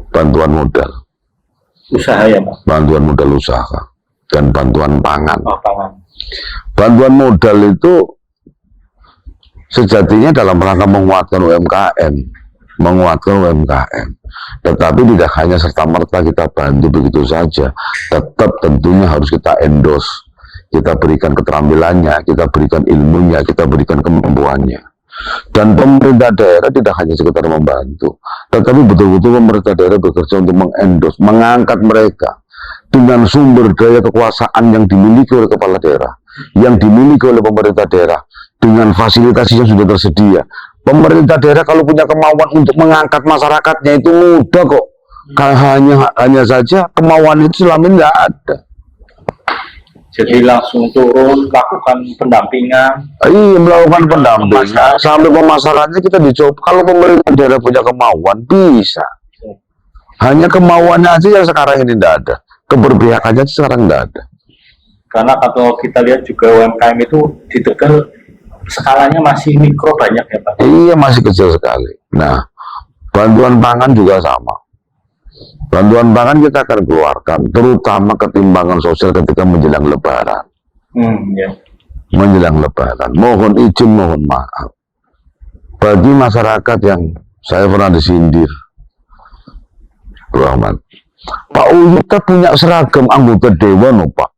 bantuan modal Usaha ya Pak? Bantuan modal usaha dan bantuan pangan. Pangan. Bantuan modal itu sejatinya dalam rangka menguatkan UMKM, tetapi tidak hanya serta-merta kita bantu begitu saja, tetap tentunya harus kita endorse, kita berikan keterampilannya, kita berikan ilmunya, kita berikan kemampuannya. Dan pemerintah daerah tidak hanya sekedar membantu, tetapi betul-betul pemerintah daerah bekerja untuk mengendorse, mengangkat mereka dengan sumber daya kekuasaan yang dimiliki oleh kepala daerah, yang dimiliki oleh pemerintah daerah, dengan fasilitas yang sudah tersedia. Pemerintah daerah kalau punya kemauan untuk mengangkat masyarakatnya itu mudah kok. Hanya saja kemauan itu selama ini tidak ada. Jadi langsung turun lakukan pendampingan. Iya, melakukan pendampingan sampai pemasarannya kita dicoba. Kalau pemerintah daerah punya kemauan bisa. Hanya kemauannya aja yang sekarang ini tidak ada. Keberpihakannya sekarang tidak ada. Karena kalau kita lihat juga UMKM itu di Tegal skalanya masih mikro banyak ya Pak? Iya, masih kecil sekali. Nah, bantuan pangan juga sama. Bantuan pangan kita akan keluarkan, terutama ketimpangan sosial ketika menjelang Lebaran. Menjelang Lebaran. Mohon izin, mohon maaf. Bagi masyarakat yang saya pernah disindir, Bro Ahmad, Pak Uyuta punya seragam anggota dewan, oh Pak.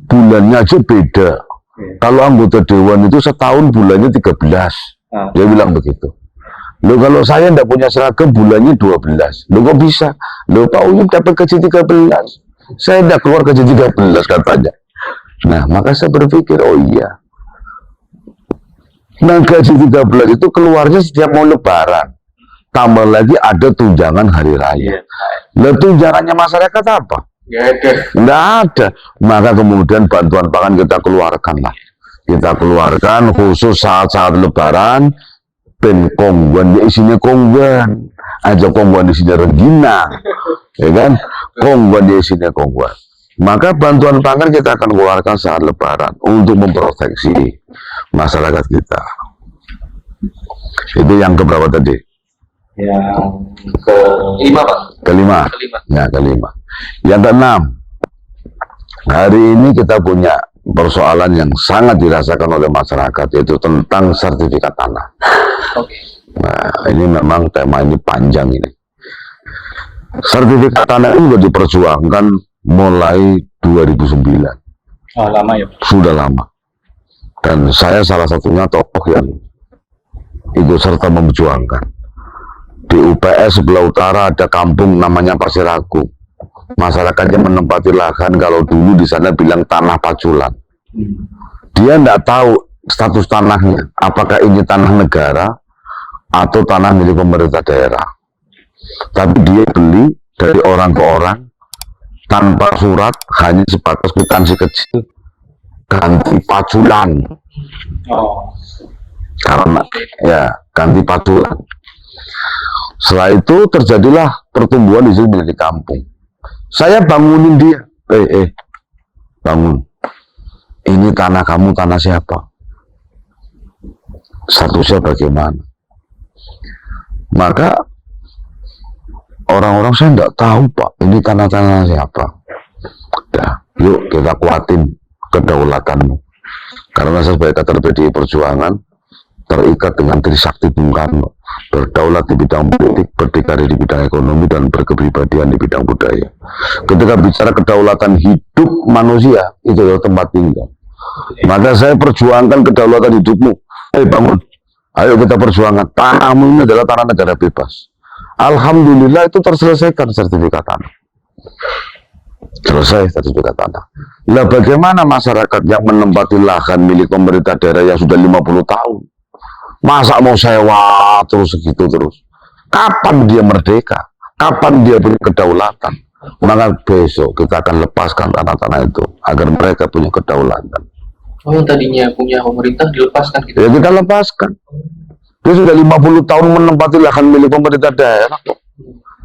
Bulannya aja beda. Kalau anggota dewan itu setahun bulannya 13. Dia bilang begitu. Loh kalau saya tidak punya seragam bulannya 12. Loh kok bisa? Loh Pak Uyup dapat gaji 13. Saya tidak keluar gaji 13 katanya. Nah maka saya berpikir, oh iya. Nah gaji 13 itu keluarnya setiap mau Lebaran. Tambah lagi ada tunjangan hari raya. Lah tunjangannya masyarakat apa? Nggak ada. Maka kemudian bantuan pangan kita keluarkan lah. Kita keluarkan khusus saat-saat Lebaran. Ben kongguan di isinya kongguan. Aja kongguan di sini Regina. Ya kan? Kongguan di isinya kongguan. Maka bantuan pangan kita akan keluarkan saat Lebaran untuk memproteksi masyarakat kita. Itu yang keberapa tadi? Yang kelima Pak. Kelima. Ya, kelima. Yang keenam, hari ini kita punya persoalan yang sangat dirasakan oleh masyarakat, yaitu tentang sertifikat tanah. Nah, ini memang tema ini panjang ini. Sertifikat tanah ini sudah diperjuangkan mulai 2009. lama ya? Sudah lama. Dan saya salah satunya tokoh yang ikut serta memperjuangkan. Di UPS sebelah utara ada kampung namanya Pasir Agung. Masyarakatnya menempati lahan, kalau dulu di sana bilang tanah paculan. Dia tidak tahu status tanahnya, apakah ini tanah negara atau tanah milik pemerintah daerah. Tapi dia beli dari orang ke orang tanpa surat, hanya sebatas kwitansi kecil, ganti paculan. Karena ya ganti paculan. Setelah itu terjadilah pertumbuhan di sini menjadi kampung. Saya bangunin dia, bangun. Ini tanah kamu, tanah siapa? Statusnya bagaimana? Maka orang-orang, saya tidak tahu Pak, ini tanah-tanah siapa. Dah, yuk kita kuatin kedaulatanmu. Karena saya sebagai kader PDI Perjuangan terikat dengan Trisakti Bung Karno, berdaulat di bidang politik, berdikari di bidang ekonomi, dan berkepribadian di bidang budaya. Ketika bicara kedaulatan hidup manusia, itu adalah tempat tinggal. Maka saya perjuangkan kedaulatan hidupmu. Bangun, ayo kita perjuangkan. Tanahmu ini adalah tanah negara bebas. Alhamdulillah itu terselesaikan sertifikat tanah. Selesai sertifikat tanah. Nah, bagaimana masyarakat yang menempati lahan milik pemerintah daerah yang sudah 50 tahun? Masa mau sewa terus segitu terus? Kapan dia merdeka? Kapan dia punya kedaulatan? Maka besok kita akan lepaskan tanah-tanah itu agar mereka punya kedaulatan. Oh, yang tadinya punya pemerintah dilepaskan gitu? Ya kita lepaskan. Dia sudah 50 tahun menempati lahan milik pemerintah daerah kok.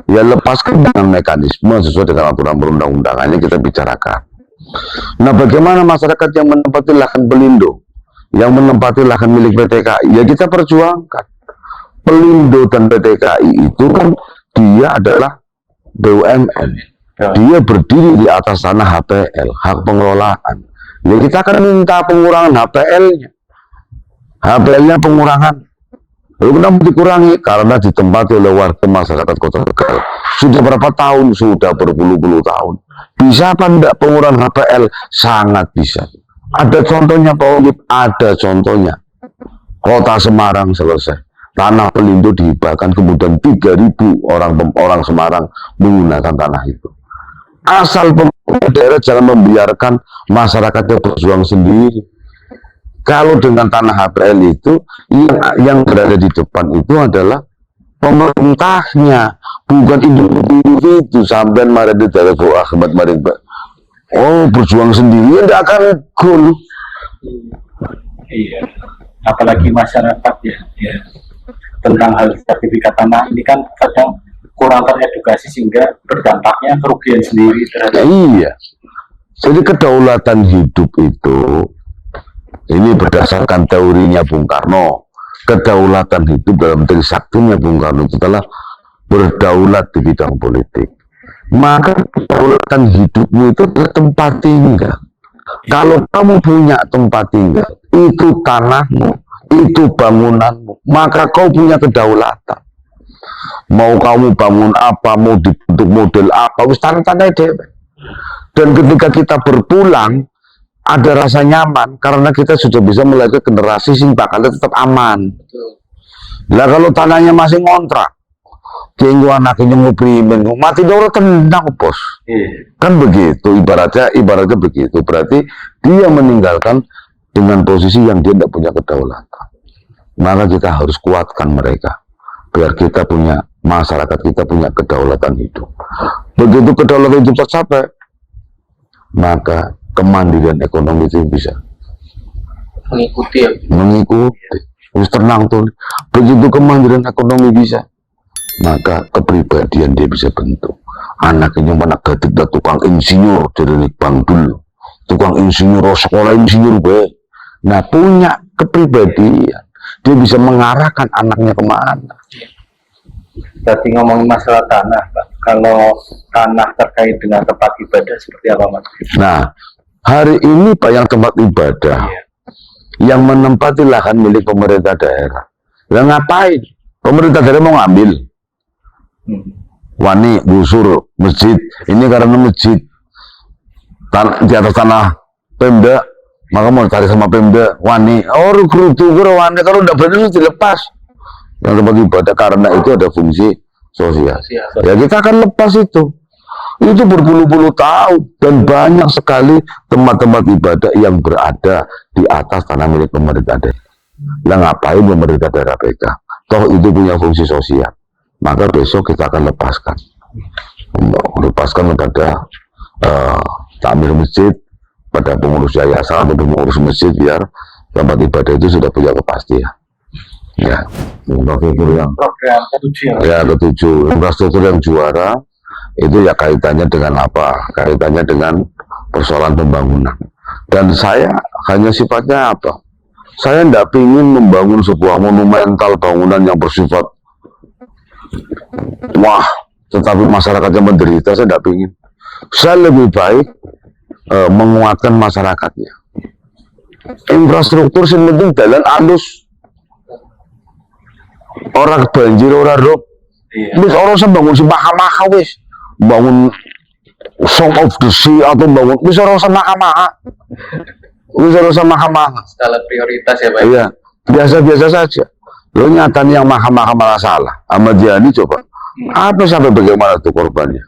Ya lepaskan dengan mekanisme sesuai dengan aturan perundang-undangannya kita bicarakan. Nah, bagaimana masyarakat yang menempati lahan Pelindo, yang menempati lahan milik PT KAI, ya kita perjuangkan. Pelindo dan PT KAI itu kan dia adalah BUMN. Dia berdiri di atas tanah HPL, hak pengelolaan. Ya kita akan minta pengurangan HPL-nya. HPL-nya pengurangan. Lalu kenapa dikurangi? Karena ditempati oleh warga masyarakat Kota Tegal. Sudah berapa tahun? Sudah berpuluh-puluh tahun. Bisa apa enggak pengurangan HPL? Sangat bisa. Ada contohnya Pak Ulip? Ada contohnya. Kota Semarang selesai. Tanah Pelindo dihibahkan, kemudian 3.000 orang Semarang menggunakan tanah itu. Asal pemerintah daerah jangan membiarkan masyarakatnya berjuang sendiri. Kalau dengan tanah HPL itu yang berada di depan itu adalah pemerintahnya, bukan individu. Sampai kemarin di daerah Bu Ahmad Maring, oh berjuang sendiri, tidak akan goal. Iya, apalagi masyarakat ya tentang hal sertifikat tanah ini kan kadang kurang teredukasi sehingga berdampaknya kerugian sendiri terhadap. Iya, jadi kedaulatan hidup itu ini berdasarkan teorinya Bung Karno. Kedaulatan hidup dalam Trisaktinya Bung Karno itu adalah berdaulat di bidang politik. Maka kedaulatan hidupmu itu adalah tempat tinggal. Kalau kamu punya tempat tinggal, itu tanahmu, itu bangunanmu, maka kau punya kedaulatan. Mau kamu bangun apa, mau dibentuk model apa, wis tanah-tanah dhewe. Dan ketika kita berpulang, ada rasa nyaman karena kita sudah bisa melahirkan generasi sing bakalnya tetap aman. Lah kalau tanahnya masih ngontrak, kenggo anaknya nguprimen, mati doro tenang bos. Kan begitu ibaratnya begitu. Berarti dia meninggalkan dengan posisi yang dia tidak punya kedaulatan. Maka kita harus kuatkan mereka biar kita punya, masyarakat kita punya kedaulatan hidup. Begitu kedaulatan hidup tercapai, maka kemandirian ekonomi itu bisa Mengikuti ya? Mengikuti. Terus tenang tuh. Begitu kemandirian ekonomi bisa, maka kepribadian dia bisa bentuk. Anaknya mana gadik dah tukang insinyur dari Bang dulu. Tukang insinyur, sekolah insinyur gue. Nah punya kepribadian. Dia bisa mengarahkan anaknya kemana. Tadi ngomongin masalah tanah, Pak. Kalau tanah terkait dengan tempat ibadah seperti apa, Mas? Nah, hari ini Pak yang tempat ibadah, yang menempati lahan milik pemerintah daerah. Lah ngapain? Pemerintah daerah mau ngambil. Wani gusur masjid. Ini karena masjid di atas tanah Pemda, maka mau cari sama Pemda. Wani, oh rekrutu wani, kalau udah berani dilepas. yang tempat ibadah, karena itu ada fungsi sosial. Ya kita akan lepas itu berpuluh-puluh tahun, dan banyak sekali tempat-tempat ibadah yang berada di atas tanah milik pemerintah daerah. Nah, ngapain pemerintah daerah pegang? Toh itu punya fungsi sosial. Maka besok kita akan lepaskan kepada takmir masjid, pada pengurus yayasan atau pengurus masjid, biar tempat ibadah itu sudah punya kepastian. Ya, infrastruktur yang program ketujuh ketujuh, infrastruktur yang juara itu ya kaitannya dengan apa? Kaitannya dengan persoalan pembangunan. Dan saya hanya sifatnya apa? Saya tidak ingin membangun sebuah monumental bangunan yang bersifat wah, tetapi masyarakatnya menderita. Saya tidak ingin. Saya lebih baik menguatkan masyarakatnya. Infrastruktur sing penting dalan alus. Orang banjir, orang rob. Wis orang bangun si mahal-mahal wis. Bangun Song of the Sea atau bangun wis orang mahal-mahal. Wis orang mahal-mahal. Skala prioritas ya Pak. Iya, biasa-biasa saja. Lo nyatanya yang mahal-mahal malah salah. Ahmad Yani coba. Apa sampai bagaimana tuh korbannya?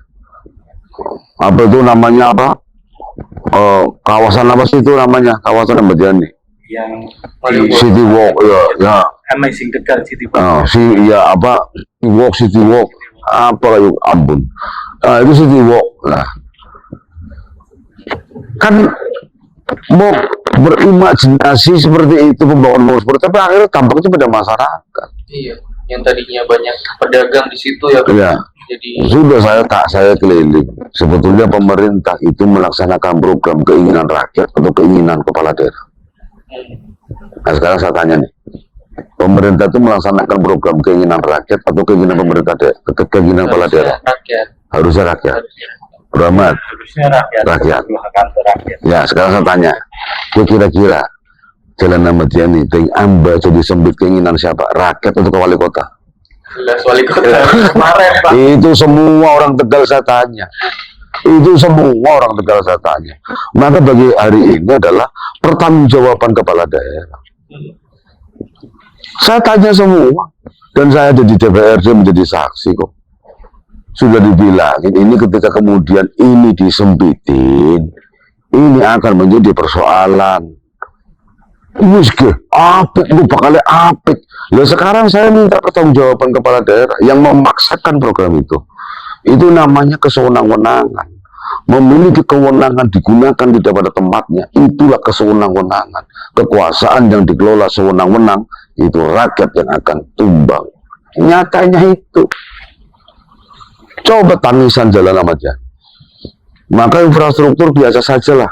Apa itu namanya apa? Kawasan apa sih itu namanya? Kawasan Ahmad Yani. Yang City Walk, ya. Amazing Tegal City Walk. Ya apa? City Walk. Apa kayak ampun. Itu City Walk. Nah, kan mau berimajinasi seperti itu, pembangunan seperti, tapi akhirnya dampaknya pada masyarakat. Iya, yang tadinya banyak pedagang di situ ya. Iya. Jadi Sudah saya keliling. Sebetulnya pemerintah itu melaksanakan program keinginan rakyat atau keinginan kepala daerah. Nah sekarang saya tanya nih, pemerintah itu melaksanakan program keinginan rakyat atau keinginan pemerintah daerah, keinginan kepala daerah? Rakyat. Harusnya rakyat. Rahmat. Harusnya rakyat. Ya, sekarang saya tanya, kira-kira Jalan Ahmad Yani dengan Amba jadi sempit keinginan siapa? Rakyat atau wali kota? Jelas wali kota kemarin Pak. Itu semua orang Tegal saya tanya. Itu semua orang Tegal saya tanya. Maka bagi hari ini adalah pertanggungjawaban kepala daerah. Saya tanya semua, dan saya ada di DPRD menjadi saksi kok. Sudah dibilangin, ini ketika kemudian ini disempitin, ini akan menjadi persoalan. Wis ke, apik lu bakalnya apik. Lah sekarang saya minta pertanggungjawaban kepala daerah yang memaksakan program itu. Itu namanya kesewenang-wenangan. Memiliki kewenangan digunakan tidak pada tempatnya, itulah kesewenang-wenangan. Kekuasaan yang dikelola sewenang-wenang, itu rakyat yang akan tumbang. Nyatanya itu. Coba tangisan Jalan Ahmad Yani. Maka infrastruktur biasa sajalah.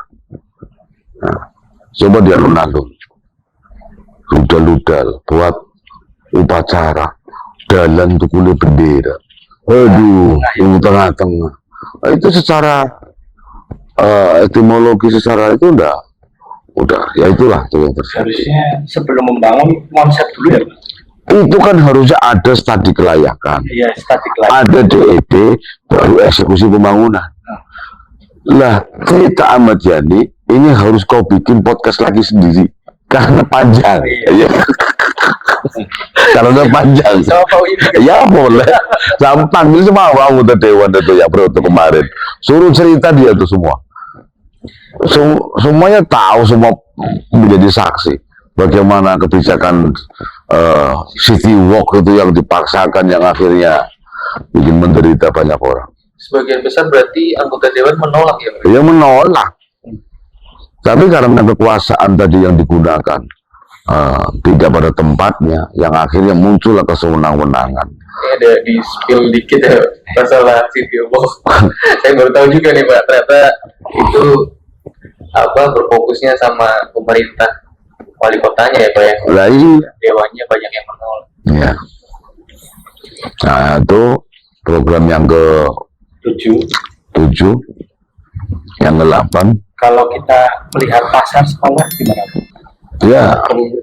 Nah, coba dia alun-alun, ludal-ludal buat upacara, dalan tukule bendera. Aduh, yang tengah-tengah. Nah, itu secara etimologi, secara itu udah ya itulah itu yang terjadi. Harusnya sebelum membangun konsep dulu ya Pak. Itu kan harusnya ada studi kelayakan. Iya, studi kelayakan. Ada DEP, baru eksekusi pembangunan. Lah, cerita Ahmad Yani ini harus kau bikin podcast lagi sendiri karena panjang. Iya. Karena panjang. Ya boleh. Gampang ini semua anggota dewan itu ya bro, itu kemarin. Suruh cerita dia tuh semua. Semuanya tahu, semua menjadi saksi. Bagaimana kebijakan City Walk itu yang dipaksakan, yang akhirnya bikin menderita banyak orang. Sebagian besar berarti anggota dewan menolak ya Pak? Ya menolak. Tapi karena kekuasaan tadi yang digunakan tidak pada tempatnya, yang akhirnya muncullah kesewenang-wenangan. Ini ada di spill dikit ya masalah City Walk. Saya baru tahu juga nih Pak, ternyata itu berfokusnya sama pemerintah, wali kotanya ya Pak ya. Nah, ini Dewannya banyak yang menolak. ya. Nah, itu program yang ke-7, yang ke-8. Kalau kita melihat pasar sekolah gimana? Ya,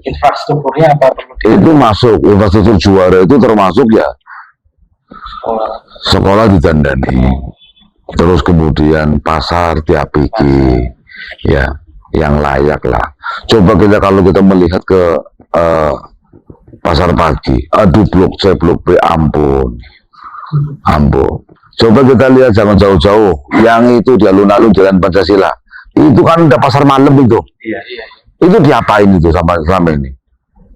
Infrastrukturnya apa perlu itu masuk infrastruktur juara, itu termasuk ya sekolah? sekolah ditandani, terus kemudian pasar diapiki, ya yang layak lah. Coba kalau kita melihat ke pasar pagi, aduh blok C, blok B, ampun. Coba kita lihat jangan jauh-jauh, yang itu di alun-alun Jalan Pancasila, itu kan udah pasar malam itu. Iya. Itu diapain itu selama ini?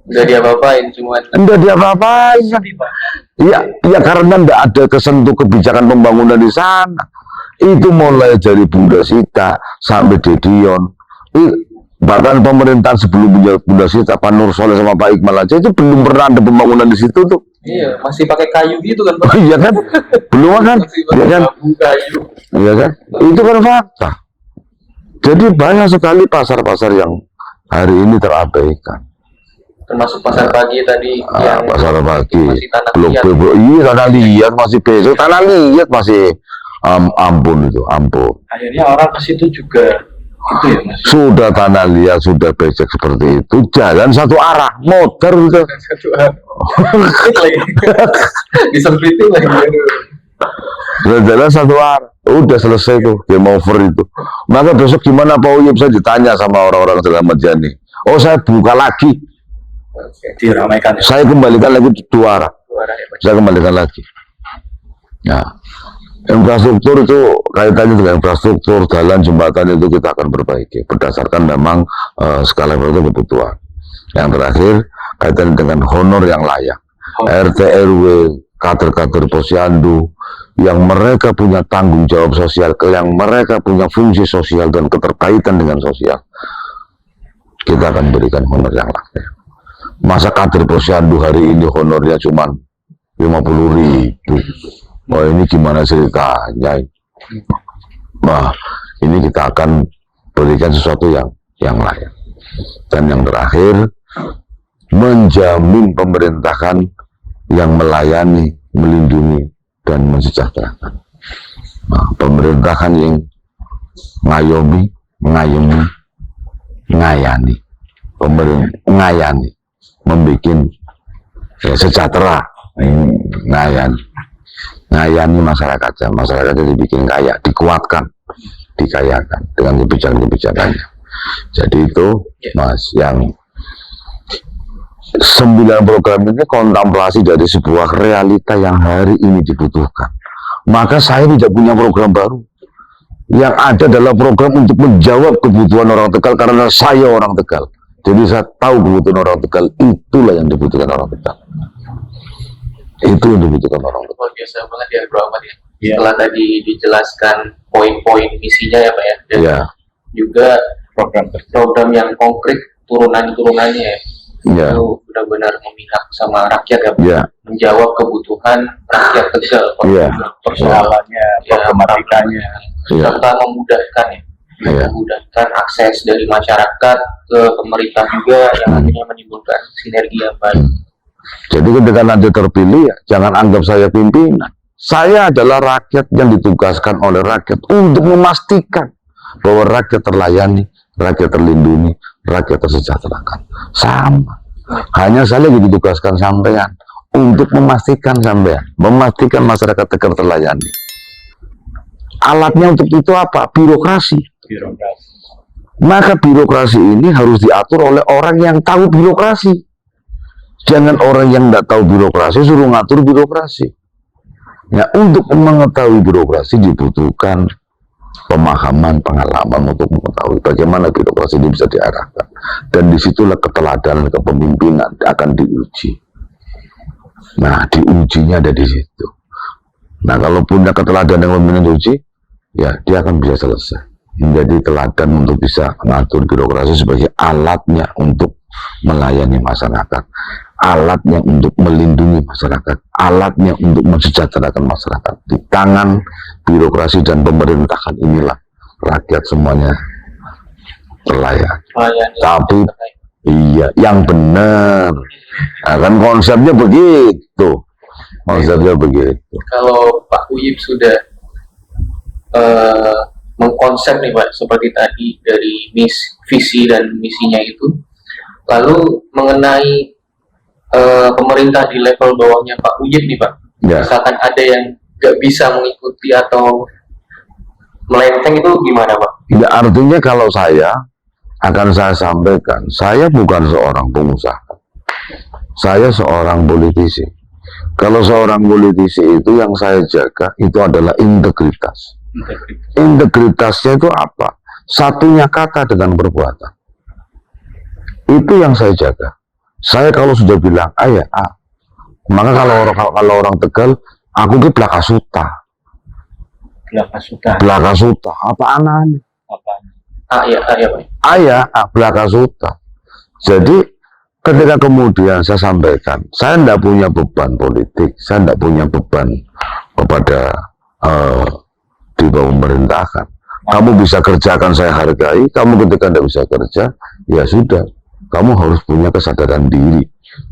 Udah diapa-apain, cuman Enggak diapa-apain. Iya karena enggak ada kesentuh kebijakan pembangunan di sana. Itu mulai dari Bunda Sita sampai Dedion. Bahkan pemerintahan sebelum Bunda Sita, Pak Nur Soleh sama Pak Iqbal aja itu belum pernah ada pembangunan di situ tuh. iya, masih pakai kayu gitu kan, Pak. Iya kan? Belum kan? Masih Iya pakai kan? bambu kayu. Iya kan? Itu kan fakta. Jadi banyak sekali pasar-pasar yang hari ini terabaikan. Termasuk pasar pagi tadi yang Pasar pagi, masih tanah blok liat. B, iya tanah liat masih besok, tanah liat masih ampun itu, ampun. Akhirnya orang ke situ juga itu ya Mas. Sudah tanah liat, sudah becek seperti itu, jalan satu arah, motor gitu. Satu lagi disempitin lagi. Sudah jalan satu arah, udah selesai tuh, game over itu. Maka besok gimana Pak Uyep, saya ditanya sama orang-orang dalam Majani. Oh saya buka lagi, Diramaikan ya. saya kembalikan lagi dua arah. Saya kembalikan lagi. Ya, infrastruktur itu kaitannya dengan infrastruktur, jalan, jembatan itu kita akan perbaiki berdasarkan memang skala itu kebutuhan. Yang terakhir kaitannya dengan honor yang layak. RT RW, kader-kader posyandu yang mereka punya tanggung jawab sosial, yang mereka punya fungsi sosial dan keterkaitan dengan sosial, kita akan berikan honor yang layak. Masa kader posyandu hari ini honornya cuma 50.000. Oh ini gimana ceritanya? Nah ini kita akan berikan sesuatu yang layak. Dan yang terakhir, menjamin pemerintahan yang melayani, melindungi dan mensejahterakan. Nah, pemerintahan yang ngayomi, ngayani, ngayani, membuat sejahtera, ngayani masyarakatnya dibikin kaya, dikuatkan, dikayakan dengan kebijakan-kebijakannya. Jadi itu Mas, yang 9 program ini kontemplasi dari sebuah realita yang hari ini dibutuhkan. Maka saya tidak punya program baru. Yang ada adalah program untuk menjawab kebutuhan orang Tegal karena saya orang Tegal. Jadi saya tahu kebutuhan orang Tegal, itulah yang dibutuhkan orang Tegal. Itu yang dibutuhkan orang Tegal. Luar biasa banget ya Bro Ahmad ya. Setelah tadi dijelaskan poin-poin misinya ya Pak ya, dan juga program yang konkret turunannya ya. Itu benar-benar memihak sama rakyat ya Pak. Menjawab kebutuhan rakyat Tegal, persoalannya, problematikanya, serta memudahkan memudahkan akses dari masyarakat ke pemerintah juga yang akhirnya menimbulkan sinergi yang baik. Jadi ketika nanti terpilih, jangan anggap saya pimpinan. Saya adalah rakyat yang ditugaskan oleh rakyat untuk memastikan bahwa rakyat terlayani, rakyat terlindungi, rakyat tersejahterakan. Sama. Hanya saya lagi ditugaskan sampean untuk memastikan memastikan masyarakat Tegal terlayani. Alatnya untuk itu apa? Birokrasi. Maka birokrasi ini harus diatur oleh orang yang tahu birokrasi. Jangan orang yang tidak tahu birokrasi suruh ngatur birokrasi. Ya, untuk mengetahui birokrasi dibutuhkan pemahaman, pengalaman untuk mengetahui bagaimana birokrasi ini bisa diarahkan. Dan disitulah keteladanan kepemimpinan akan diuji. Nah, diujinya ada di situ. Nah, kalau punya keteladanan kepemimpinan diuji, ya dia akan bisa selesai. Menjadi teladan untuk bisa mengatur birokrasi sebagai alatnya untuk melayani masyarakat, alatnya untuk melindungi masyarakat, alatnya untuk mensejahterakan masyarakat. Di tangan birokrasi dan pemerintahan inilah rakyat semuanya terlayani. Tapi iya, yang benar. Nah, kan konsepnya begitu. Kalau Pak Uyip sudah mengkonsep nih Pak, seperti tadi dari visi dan misinya itu, lalu mengenai pemerintah di level bawahnya Pak Uyip nih Pak, misalkan ada yang nggak bisa mengikuti atau melenceng, itu gimana Pak? Ya, artinya kalau saya akan saya sampaikan, saya bukan seorang pengusaha, Saya seorang politisi. Kalau seorang politisi itu yang saya jaga itu adalah integritas. Integritasnya itu apa? Satunya kata dengan perbuatan. Itu yang saya jaga. Saya kalau sudah bilang A ya A, maka kalau orang Tegal, aku ke Blakasuta. Blakasuta. Apa aneh? Apa? Ya, Pak. Ya, Blakasuta. Jadi ketika kemudian saya sampaikan, saya tidak punya beban politik, saya tidak punya beban kepada di bawah pemerintahan. Kamu bisa kerjakan, saya hargai. Kamu ketika tidak bisa kerja, ya sudah. Kamu harus punya kesadaran diri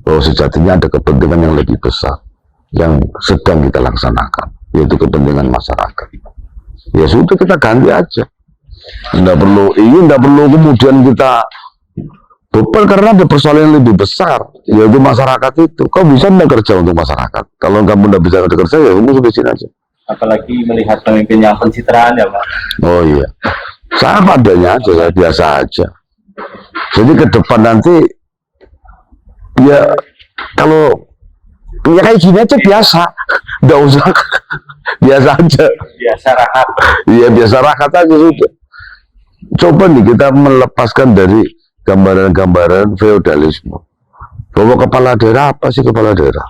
bahwa sejatinya ada kepentingan yang lebih besar yang sedang kita laksanakan, yaitu kepentingan masyarakat. Ya sudah, kita ganti aja. Tidak perlu kemudian kita beban karena ada persoalan yang lebih besar, yaitu masyarakat itu. Kau bisa tidak kerja untuk masyarakat? Kalau kamu tidak bisa kerja, ya kamu sudah sini aja. Apalagi melihat pemimpin yang pencitraan ya Pak. Oh iya, saya padanya aja, saya biasa aja. Jadi ke depan nanti, ya kalau ya kayak gini aja biasa, nggak usah biasa aja. Biasa rahat. Iya biasa rahat aja sudah. Coba nih kita melepaskan dari gambaran-gambaran feodalisme. Bahwa kepala daerah apa sih kepala daerah?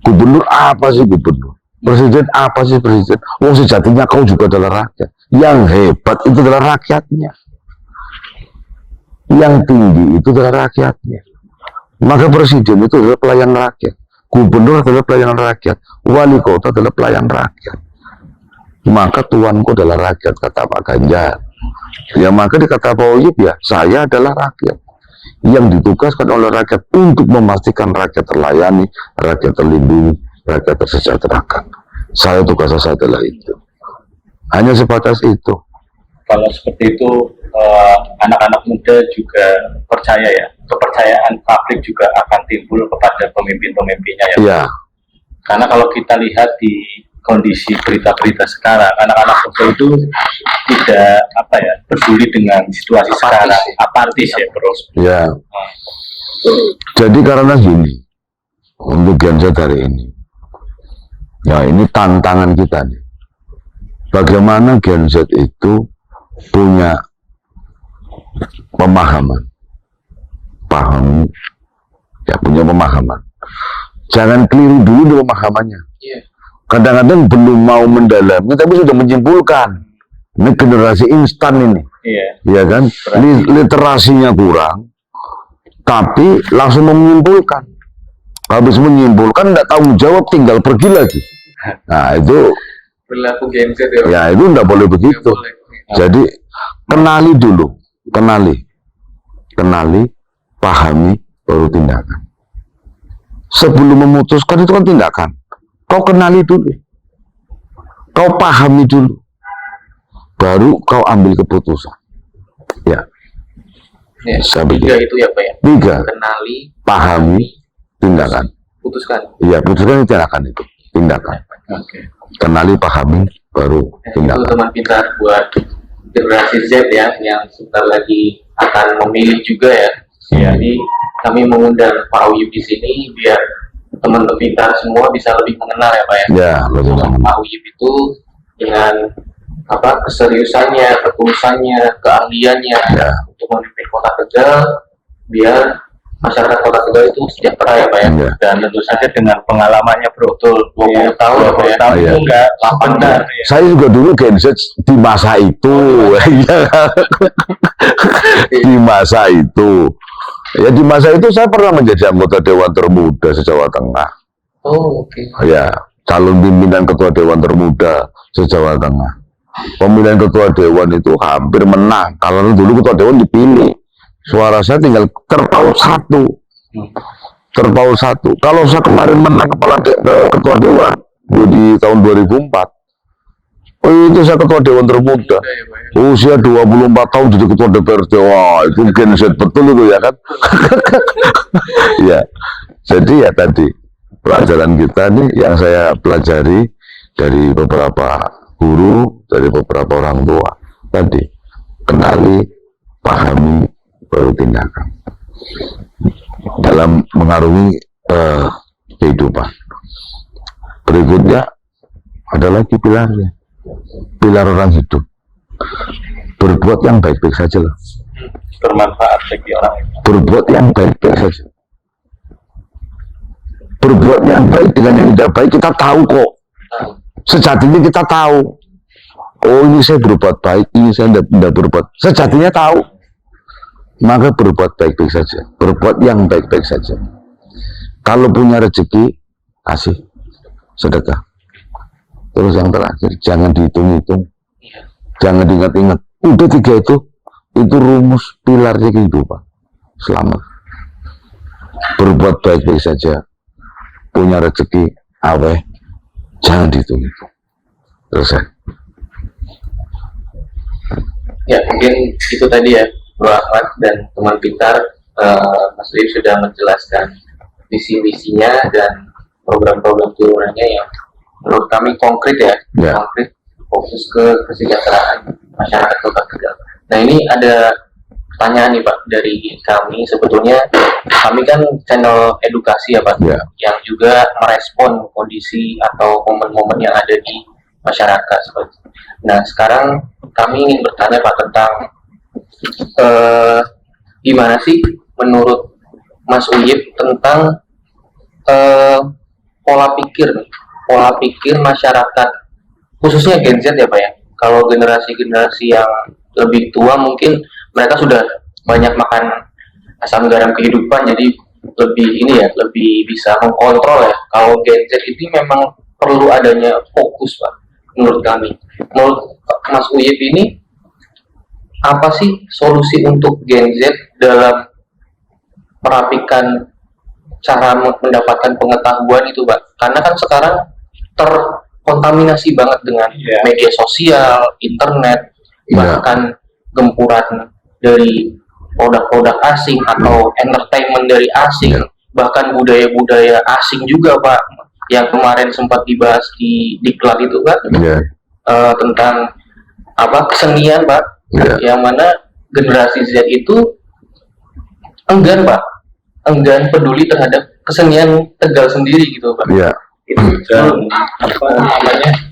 Gubernur apa sih gubernur? Presiden apa sih presiden? Oh sejatinya kau juga adalah rakyat. Yang hebat itu adalah rakyatnya. Yang tinggi itu adalah rakyatnya. Maka presiden itu adalah pelayan rakyat. Gubernur adalah pelayan rakyat. Wali kota adalah pelayan rakyat. Maka tuanku adalah rakyat, kata Pak Ganjar. Ya maka dikata Pak Oyub, ya saya adalah rakyat yang ditugaskan oleh rakyat untuk memastikan rakyat terlayani, rakyat terlindungi, rakyat tersejahterakan. Saya tugas saya adalah itu. Hanya sebatas itu. Kalau seperti itu anak-anak muda juga percaya ya, kepercayaan publik juga akan timbul kepada pemimpin-pemimpinnya ya. Ya. Karena kalau kita lihat di kondisi berita-berita sekarang, anak-anak muda itu tidak peduli dengan situasi sekarang, apatis ya terus. Ya. Jadi karena gini, untuk Gen Z hari ini, ya ini tantangan kita nih. Bagaimana Gen Z itu punya pemahaman, punya pemahaman. Jangan keliru dulu di pemahamannya. Kadang-kadang belum mau mendalami, tapi sudah menyimpulkan. Ini generasi instan ini, ya kan? Literasinya kurang, tapi langsung menyimpulkan. Habis menyimpulkan, tidak tanggung jawab, tinggal pergi lagi. Nah itu Berlaku Gen Z ya. Ya itu tidak boleh begitu. Jadi kenali dulu, kenali, pahami, baru tindakan. Sebelum memutuskan itu kan tindakan. Kau kenali dulu, kau pahami dulu, baru kau ambil keputusan. Ya, Tiga itu ya Pak ya. 3. Kenali, pahami, tindakan. putuskan. Iya, putuskan tindakan itu, tindakan. Kenali, pahami, baru Itu tindakan. teman pintar buat generasi Z ya, yang sebentar lagi akan memilih juga ya. Jadi kami mengundang Pak Oyub di sini biar teman pintar semua bisa lebih mengenal ya Pak ya. Ya, betul. Pak Oyub itu dengan keseriusannya, ketulusannya, keahliannya untuk memimpin Kota Tegal biar masyarakat Kota Tegal itu sejahtera ya Pak ya. Dan tentu saja dengan pengalamannya betul 20 tahun ya Pak ya. Tahun itu enggak benar. Saya juga dulu Gen Z di masa itu, di masa itu. Ya di masa itu saya pernah menjadi anggota Dewan Termuda se-Jawa Tengah. Oh, oke. Ya, calon pimpinan Ketua Dewan Termuda se-Jawa Tengah. Pemilihan Ketua Dewan itu hampir menang. Kalau dulu Ketua Dewan dipilih, suara saya tinggal terpaut 1. Terpaut 1. Kalau saya kemarin menang Ketua Dewan di tahun 2004, itu saya Ketua Dewan Termuda. Usia 24 tahun jadi Ketua DPRD. Wah, itu Gen Z betul itu ya kan? Ya. Jadi ya tadi pelajaran kita nih yang saya pelajari dari beberapa guru, dari beberapa orang tua. Tadi kenali, pahami, baru tindakan. dalam mengarungi kehidupan. Berikutnya ada lagi pilarnya, pilar orang hidup. Berbuat yang baik-baik saja lah. Bermanfaat bagi orang. Berbuat yang baik-baik saja. Berbuat yang baik dengan yang tidak baik kita tahu kok. Sejatinya kita tahu. Oh, ini saya berbuat baik, ini saya tidak berbuat. Sejatinya tahu. Maka berbuat baik-baik saja. Berbuat yang baik-baik saja. Kalau punya rezeki, kasih sedekah. Terus yang terakhir, jangan dihitung-hitung, jangan diingat-ingat. Udah 3 itu rumus pilarnya kehidupan. Selamat. Berbuat baik-baik saja. Punya rezeki, aweh, jangan dihitung-hitung. Selesai. Ya, mungkin itu tadi ya, Bro Ahmad dan teman Pintar. Mas Rif sudah menjelaskan visi-misinya dan program-program turunannya yang menurut kami konkret ya, konkret, fokus ke kesejahteraan masyarakat Kota Tegal. Nah, ini ada pertanyaan nih Pak dari kami. Sebetulnya kami kan channel edukasi ya Pak, yang juga merespon kondisi atau momen-momen yang ada di masyarakat. Nah, sekarang kami ingin bertanya Pak tentang gimana sih menurut Mas Uyip tentang pola pikir masyarakat, khususnya Gen Z ya Pak ya. Kalau generasi-generasi yang lebih tua mungkin mereka sudah banyak makan asam garam kehidupan, jadi lebih bisa mengkontrol ya. Kalau Gen Z ini memang perlu adanya fokus Pak, menurut kami. Menurut Mas Uyip ini apa sih solusi untuk Gen Z dalam merapikan cara mendapatkan pengetahuan itu Pak? Karena kan sekarang terkontaminasi banget dengan media sosial, internet, bahkan gempuran dari produk-produk asing atau entertainment dari asing, bahkan budaya-budaya asing juga Pak, yang kemarin sempat dibahas di diklat itu kan, tentang kesenian Pak, yang mana generasi Z itu enggan Pak, enggan peduli terhadap kesenian Tegal sendiri gitu Pak. Dan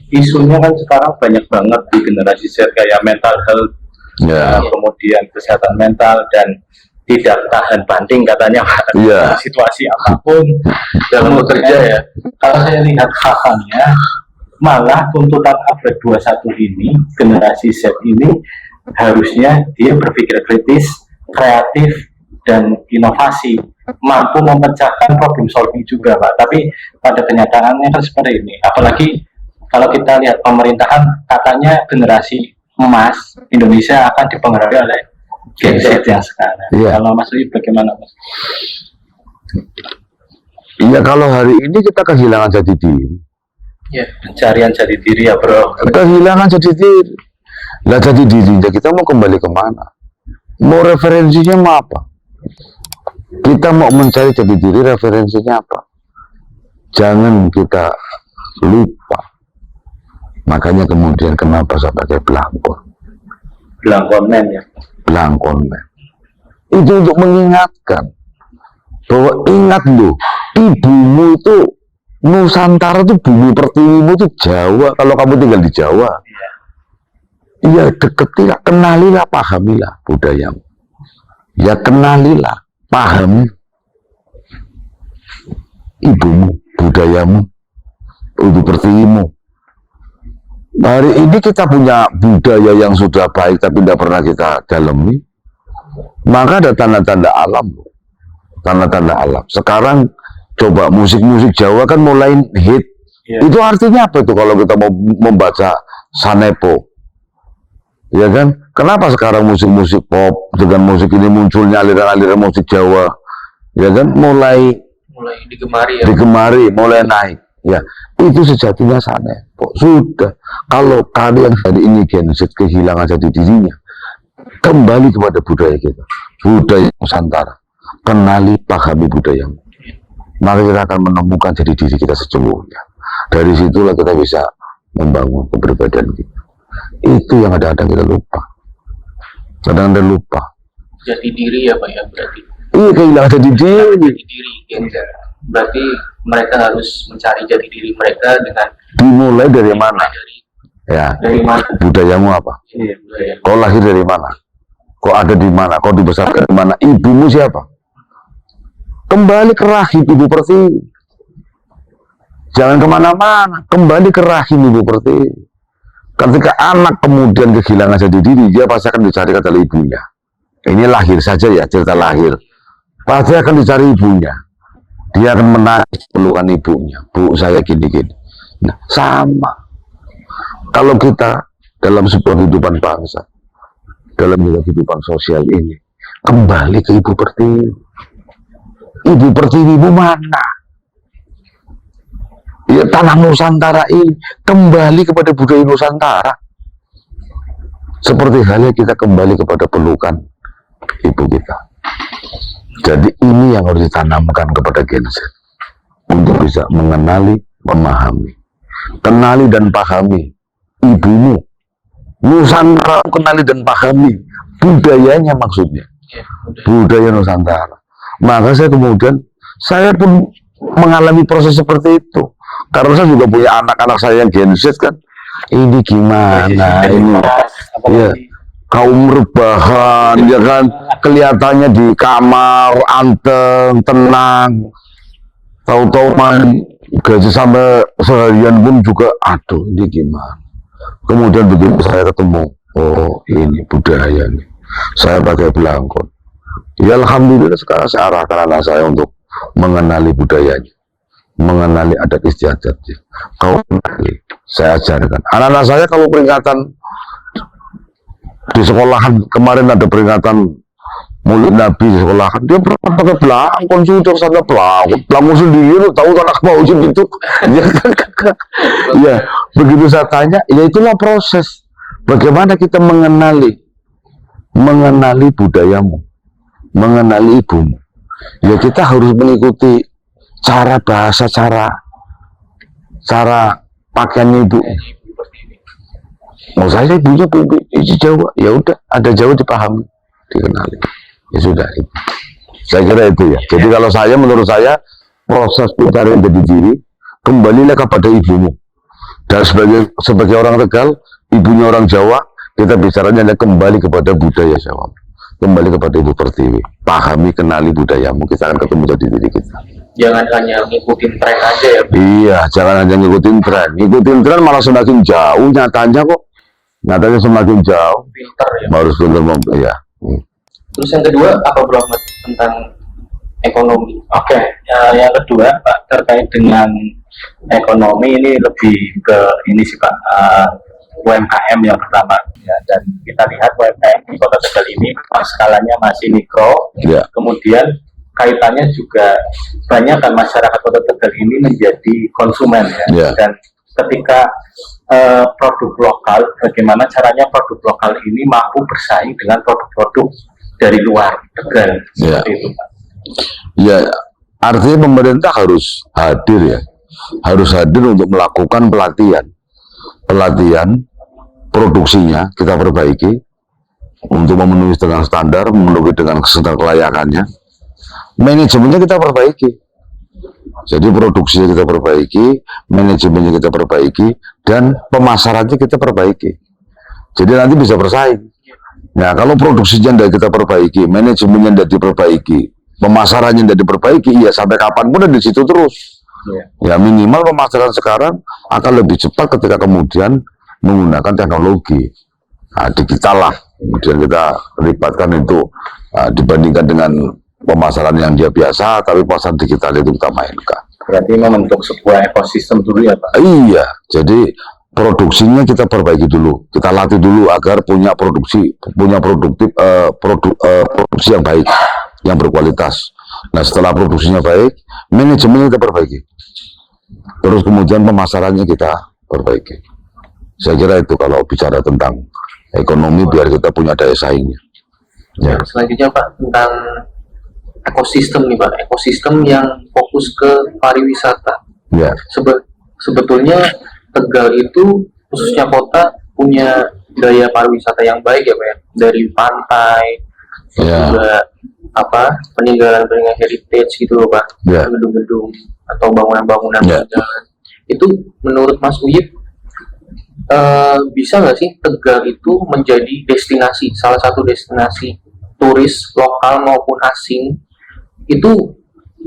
isunya kan sekarang banyak banget di generasi Z, kayak mental health, kemudian kesehatan mental, dan tidak tahan banding katanya Pak, situasi apapun dalam bekerja ya. Kalau saya lihat faktanya, malah tuntutan abad 21 ini, generasi Z ini harusnya dia berpikir kritis, kreatif, dan inovasi, mampu memecahkan problem solving juga Pak. Tapi pada kenyataannya kan seperti ini. Apalagi kalau kita lihat pemerintahan, katanya generasi emas Indonesia akan dipengaruhi oleh Gen Z yang sekarang. Kalau Mas Uyip bagaimana Mas? Iya, kalau hari ini kita kehilangan jati diri. Pencarian jati diri ya Bro. Kehilangan jati diri. Lah jati dirinya kita mau kembali kemana? Mau referensinya mau apa? Kita mau mencari jati diri, referensinya apa? Jangan kita lupa. Makanya kemudian kenapa saya pakai belangkon? Belangkon men ya? Belangkon men. Itu untuk mengingatkan bahwa ingat loh, ibumu itu Nusantara itu, bumi pertiwimu itu Jawa. Kalau kamu tinggal di Jawa, ya deketilah, kenalilah, pahamilah budayamu. Ya kenalilah, pahami ibumu, budayamu, bumi pertiwimu. Hari ini kita punya budaya yang sudah baik tapi tidak pernah kita dalami. Maka ada tanda-tanda alam, tanda-tanda alam. Sekarang coba musik-musik Jawa kan mulai hit. Itu artinya apa itu kalau kita mau membaca Sanepo? Ya kan? Kenapa sekarang musik-musik pop dengan musik ini munculnya aliran-aliran musik Jawa? Ya kan? Mulai digemari ya. Digemari, mulai naik. Ya, itu sejatinya Sanepo. Sudah. Kalau kalian hari ini Gen Z kehilangan jati dirinya, kembali kepada budaya kita, budaya Nusantara. Kenali, pahami budayamu. Maka kita akan menemukan jati diri kita sesungguhnya. Dari situlah kita bisa membangun keberbedaan kita. Itu yang kadang-kadang kita lupa. Kadang-kadang lupa. Jati diri ya Pak ya berarti. Iya, kehilangan jati diri. Jati diri ya. Berarti mereka harus mencari jati diri mereka dengan Dimulai dari mana? dari mana? Budayamu apa? Iya, budaya. Kau lahir dari mana? Kau ada di mana? Kau dibesarkan di mana? Ibumu siapa? Kembali ke rahim ibu pertiwi. Jangan kemana-mana. Kembali ke rahim ibu pertiwi. Ketika anak kemudian kehilangan jati diri, dia pasti akan dicari oleh ibunya. Ini lahir saja ya, cerita lahir. Pasti akan dicari ibunya. Dia akan menarik pelukan ibunya. Bu, saya gini-gini. Nah, sama. Kalau kita dalam sebuah kehidupan bangsa, dalam kehidupan sosial ini, kembali ke ibu pertiwi. Ibu pertiwimu mana? Ya, tanah Nusantara ini kembali kepada budaya Nusantara. Seperti halnya kita kembali kepada pelukan ibu kita. Jadi ini yang harus ditanamkan kepada Gen Z untuk bisa mengenali, memahami, kenali dan pahami ibumu, Nusantara, kenali dan pahami budayanya, maksudnya budaya Nusantara. Maka saya kemudian pun mengalami proses seperti itu. Karena saya juga punya anak-anak saya yang Gen Z kan. Ini gimana ini? Ya, kaum rebahan, ya kan, kelihatannya di kamar anteng, tenang. Tahu-tahu main gaji sampai seharian pun juga, aduh ini gimana? Kemudian begitu saya ketemu, oh ini budaya nih. Saya pakai belangkon. Ya alhamdulillah sekarang saya arahkan anak saya untuk mengenali budayanya, mengenali adat istiadatnya. Kau saya ajarkan. Anak-anak saya kalau peringatan di sekolahan, kemarin ada peringatan Maulid Nabi di sekolahan, dia pernah pakai belangkon, sudah sana belangkon sendiri, tahu anak mau itu. Ya, begitu saya tanya, ya itulah proses. Bagaimana kita mengenali budayamu, mengenali ibumu. Ya kita harus mengikuti cara bahasa, cara pakaiannya ibu. Mau saya ibunya Jawa, ya udah ada Jawa dipahami, dikenali. Ya sudah itu. Saya kira itu ya. Jadi kalau saya, menurut saya, proses pencarian jati diri, kembalilah kepada ibumu. Dan sebagai orang Tegal, ibunya orang Jawa, kita bicaranya kembali kepada budaya Jawa, kembali kepada ibu pertiwi, pahami, kenali budayamu, kita akan ketemu jati diri kita. Jangan hanya ngikutin tren aja ya. Iya, jangan hanya ngikutin tren malah semakin jauh nyatanya kok. Nyatanya semakin jauh. Filter ya. Harus benar ya. Terus yang kedua apa Bro Ahmad tentang ekonomi? Oke, yang kedua Pak, terkait dengan ekonomi ini lebih ke ini sih Pak, UMKM yang pertama ya, dan kita lihat UMKM di Kota Tegal ini skalanya masih mikro, Ya. kemudian kaitannya juga banyak kan masyarakat Kota Tegal ini menjadi konsumen ya, Ya. dan ketika produk lokal, bagaimana caranya produk lokal ini mampu bersaing dengan produk-produk dari luar Tegal, Ya. seperti itu Pak. Ya, artinya pemerintah harus hadir ya, harus hadir untuk melakukan pelatihan produksinya kita perbaiki untuk memenuhi dengan standar, memenuhi dengan standar kelayakannya. Manajemennya kita perbaiki. Jadi produksinya kita perbaiki, manajemennya kita perbaiki, dan pemasarannya kita perbaiki. Jadi nanti bisa bersaing. Nah, kalau produksinya tidak kita perbaiki, manajemennya tidak diperbaiki, pemasarannya tidak diperbaiki, ya sampai kapanpun di situ terus. Ya minimal pemasaran sekarang akan lebih cepat ketika kemudian menggunakan teknologi digital lah. Kemudian kita libatkan itu dibandingkan dengan pemasaran yang dia biasa, tapi pemasaran digital itu kita mainkan. Berarti membentuk sebuah ekosistem dulu ya Pak? Iya, jadi produksinya kita perbaiki dulu, kita latih dulu agar punya produksi yang baik, yang berkualitas. Nah setelah produksinya baik, manajemennya kita perbaiki, terus kemudian pemasarannya kita perbaiki. Saya kira itu kalau bicara tentang ekonomi, biar kita punya daya saingnya. Ya. Selanjutnya Pak, tentang ekosistem nih Pak, ekosistem yang fokus ke pariwisata. Ya. Sebetulnya Tegal itu khususnya kota punya daya pariwisata yang baik ya Pak ya, dari pantai, Ya. juga peninggalan heritage gitu loh Pak, Ya. gedung-gedung atau bangunan-bangunan Ya. jalan. Itu menurut Mas Uyip bisa nggak sih Tegal itu menjadi salah satu destinasi turis lokal maupun asing itu,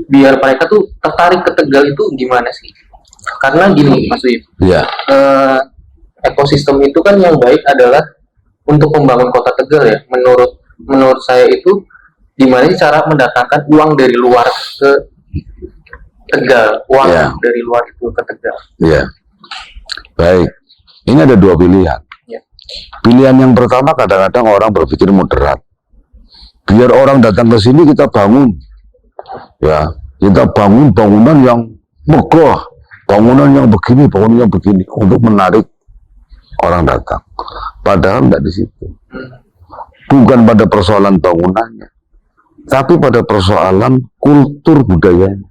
biar mereka tuh tertarik ke Tegal itu gimana sih? Karena gini Mas Uyip, Ya. ekosistem itu kan yang baik adalah untuk membangun kota Tegal ya. Menurut saya itu gimana sih cara mendatangkan uang dari luar ke Tegal, Ya. dari luar itu ke Tegal. Ya. Baik. Ini ada dua pilihan. Ya. Pilihan yang pertama, kadang-kadang orang berpikir moderat. Biar orang datang ke sini kita bangun. Ya, kita bangun bangunan yang megah, bangunan yang begini, bangunan yang begini untuk menarik orang datang. Padahal tidak di situ. Bukan pada persoalan bangunannya, tapi pada persoalan kultur budayanya.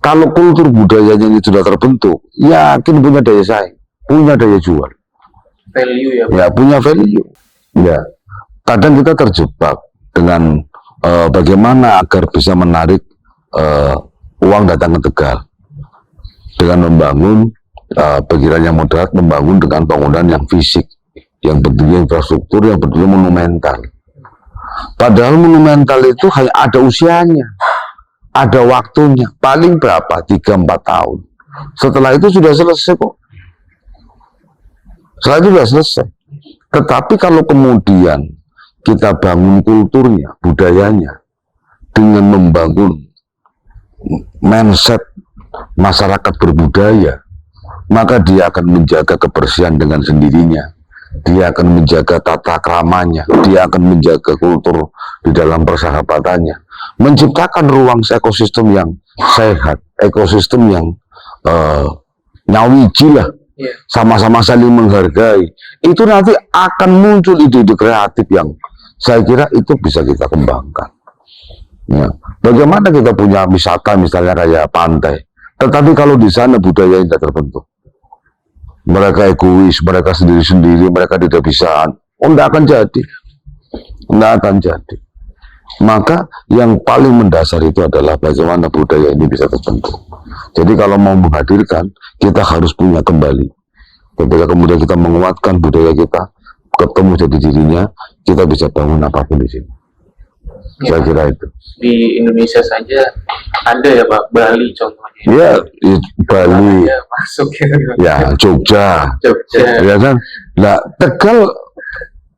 Kalau kultur budayanya ini sudah terbentuk, yakin punya daya saing, punya daya jual, Value ya Pak. ya punya value. Ya, kadang kita terjebak dengan bagaimana agar bisa menarik uang datang ke Tegal dengan membangun pikiran yang moderat, membangun dengan bangunan yang fisik, yang bentuknya infrastruktur, yang bentuknya monumental. Padahal monumental itu hanya ada usianya, ada waktunya, paling berapa? 3-4 tahun. Setelah itu sudah selesai kok. Setelah itu sudah selesai. Tetapi kalau kemudian kita bangun kulturnya, budayanya, dengan membangun mindset masyarakat berbudaya, maka dia akan menjaga kebersihan dengan sendirinya. Dia akan menjaga tata kramanya, dia akan menjaga kultur di dalam persahabatannya, menciptakan ruang ekosistem yang sehat, ekosistem yang nyawiji lah, sama-sama saling menghargai. Itu nanti akan muncul ide-ide kreatif yang saya kira itu bisa kita kembangkan. Ya. Bagaimana kita punya wisata misalnya kayak pantai, tetapi kalau di sana budaya tidak terbentuk, mereka egois, mereka sendiri-sendiri, mereka tidak bisa, tidak akan jadi, tidak akan jadi. Maka yang paling mendasar itu adalah bagaimana budaya ini bisa terbentuk. Jadi kalau mau menghadirkan, kita harus punya kembali. Ketika kemudian kita menguatkan budaya kita, ketemu jadi dirinya, kita bisa bangun apapun di sini. Saya kira itu. Di Indonesia saja ada ya Pak, Bali contohnya. Ya, Bali, Ya, masuk gitu. ya Jogja, Jogja. ya kan. Nah, Tegal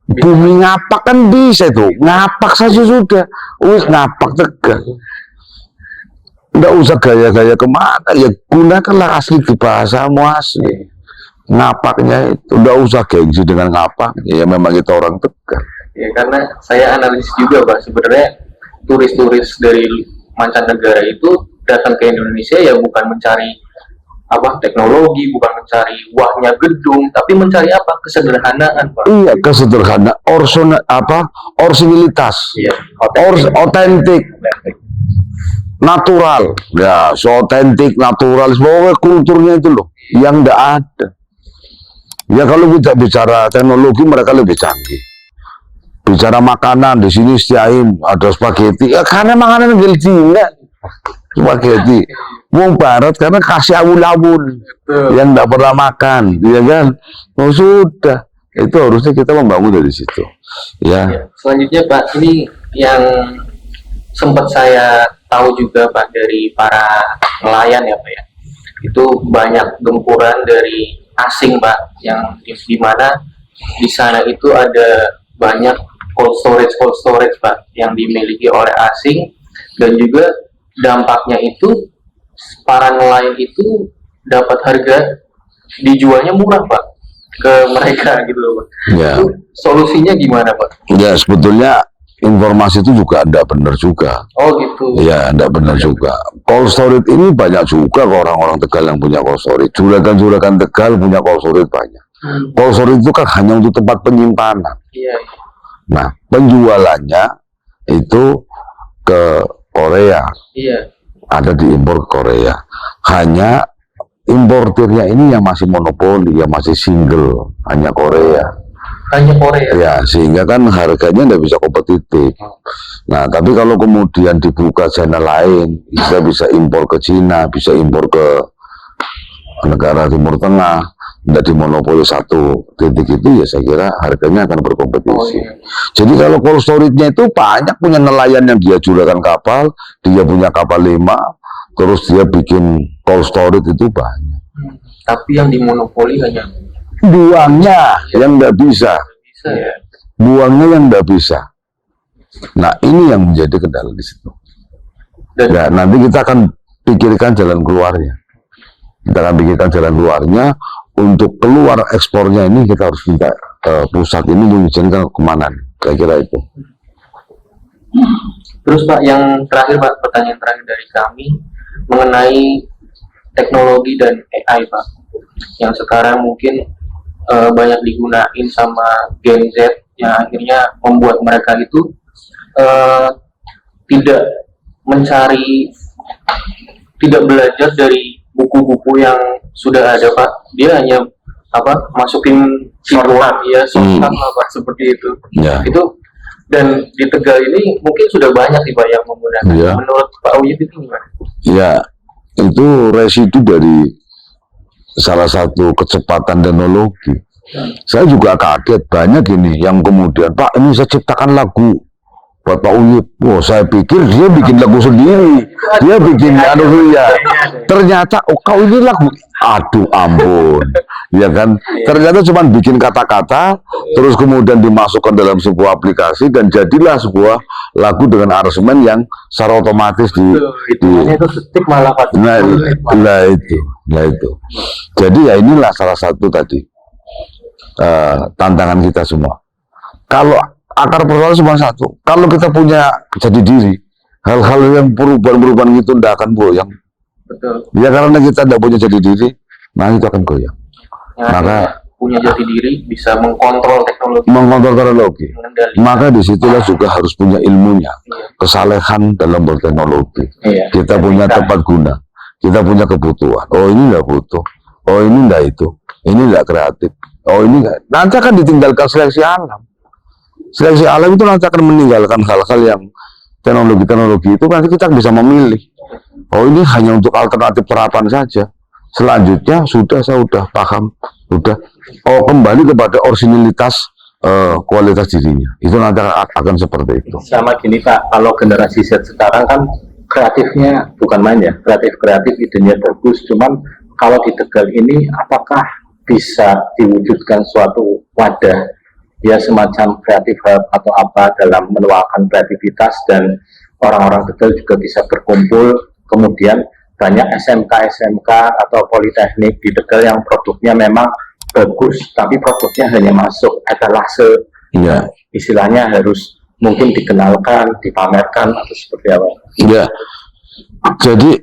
bumi ngapak kan bisa itu, ngapak saja sudah, ngapak Tegal. Nggak usah gaya-gaya kemana, ya gunakanlah asli bahasamu asli. Ngapaknya itu, nggak usah gengsi dengan ngapak, ya memang kita orang Tegal. Ya karena saya analisis juga Pak, sebenarnya turis-turis dari mancanegara itu datang ke Indonesia ya bukan mencari teknologi, bukan mencari wahnya gedung, tapi mencari kesederhanaan Pak. Iya, kesederhanaan, originalitas, Iya, otentik, natural, ya, otentik, natural, pokoknya kulturnya itu loh, yang tidak ada. Ya kalau kita bicara teknologi mereka lebih canggih. Bicara makanan di sini setiain ada spaghetti, ya karena makanan Cina, spaghetti. Wong Barat karena kasih awul-awul yang tidak pernah makan, ya kan? Oh sudah, itu harusnya kita membangun dari situ. Ya. Selanjutnya Pak, ini yang sempat saya tahu juga Pak dari para nelayan ya Pak ya, itu banyak gempuran dari asing Pak, yang di mana di sana itu ada banyak cold storage Pak yang dimiliki oleh asing, dan juga dampaknya itu para nelayan itu dapat harga dijualnya murah Pak ke mereka gitu loh Pak. Ya. Itu solusinya gimana Pak? Ya sebetulnya informasi itu juga tidak benar juga. Oh gitu. Ya tidak benar juga. Cold storage ini banyak juga orang-orang Tegal yang punya cold storage. Juragan-juragan Tegal punya cold storage banyak. Cold storage itu kan hanya untuk tempat penyimpanan. Iya. Nah, penjualannya itu ke Korea. Iya. Ada diimpor ke Korea. Hanya importirnya ini yang masih monopoli, yang masih single, hanya Korea. hanya Korea. Ya, sehingga kan harganya nggak bisa kompetitif. Nah, tapi kalau kemudian dibuka channel lain, bisa impor ke Cina, bisa impor ke negara Timur Tengah, nggak dimonopoli satu titik itu, ya saya kira harganya akan berkompetisi. Jadi kalau cold storage-nya itu banyak punya nelayan yang dia juragan kapal, dia punya kapal 5, terus dia bikin cold storage itu banyak. Tapi yang dimonopoli hanya Buangnya yang nggak bisa. bisa ya. Buangnya yang nggak bisa. Nah, ini yang menjadi kendala di situ. Dan Nah, nanti kita akan pikirkan jalan keluarnya. Kita akan pikirkan jalan keluarnya. Untuk keluar ekspornya ini kita harus minta pusat ini mengizinkan kemana. Saya kira itu. terus Pak, yang terakhir Pak, pertanyaan terakhir dari kami mengenai teknologi dan AI Pak, yang sekarang mungkin banyak digunain sama Gen Z, yang akhirnya membuat mereka itu tidak mencari, tidak belajar dari buku-buku yang sudah ada Pak. Dia hanya masukin shortcut ya, shortcut lah Pak, seperti itu. Ya. Itu, dan di Tegal ini mungkin sudah banyak sih Pak yang menggunakan. Ya. Menurut Pak Uyut itu gimana? Ya, itu residu dari salah satu kecepatan teknologi. Saya juga kaget, banyak ini yang kemudian, Pak, ini saya ciptakan lagu buat Pak Uyut. Wah, saya pikir dia bikin lagu sendiri, dia bikin ya. Ternyata, oh kau ini lagu, aduh ampun, ya kan? Ternyata cuma bikin kata-kata, terus kemudian dimasukkan dalam sebuah aplikasi dan jadilah sebuah lagu dengan aransemen yang secara otomatis itu stick malah Pak. Nah itu. Jadi ya inilah salah satu tadi tantangan kita semua. Kalau akar persoalan cuma satu, kalau kita punya jati diri, hal-hal yang perubahan-perubahan itu tidak akan goyang. Betul. Ya karena kita tidak punya jati diri, nah itu akan goyang. Maka punya jati diri bisa mengkontrol teknologi. Mengendalikan. Maka disitulah juga harus punya ilmunya, kesalehan dalam berteknologi. Kita punya tempat guna, kita punya kebutuhan. Oh ini nggak butuh, oh ini nggak itu, ini nggak kreatif, oh ini nggak. Nanti akan ditinggalkan seleksi alam. Seleksi alam itu nanti akan meninggalkan hal-hal yang teknologi itu, nanti kita bisa memilih. Oh ini hanya untuk alternatif terapan saja. Selanjutnya saya sudah paham, oh kembali kepada originalitas kualitas dirinya. Itu nanti akan seperti itu. Sama gini Pak, kalau generasi Z sekarang kan kreatifnya bukan main ya, kreatif idenya bagus, cuman kalau di Tegal ini apakah bisa diwujudkan suatu wadah ya semacam kreatif hub atau apa dalam menuangkan kreativitas, dan orang-orang Tegal juga bisa berkumpul, kemudian banyak SMK atau politeknik di Tegal yang produknya memang bagus, tapi produknya hanya masuk etalase, ya. Istilahnya harus mungkin dikenalkan, dipamerkan atau seperti apa? Ya, jadi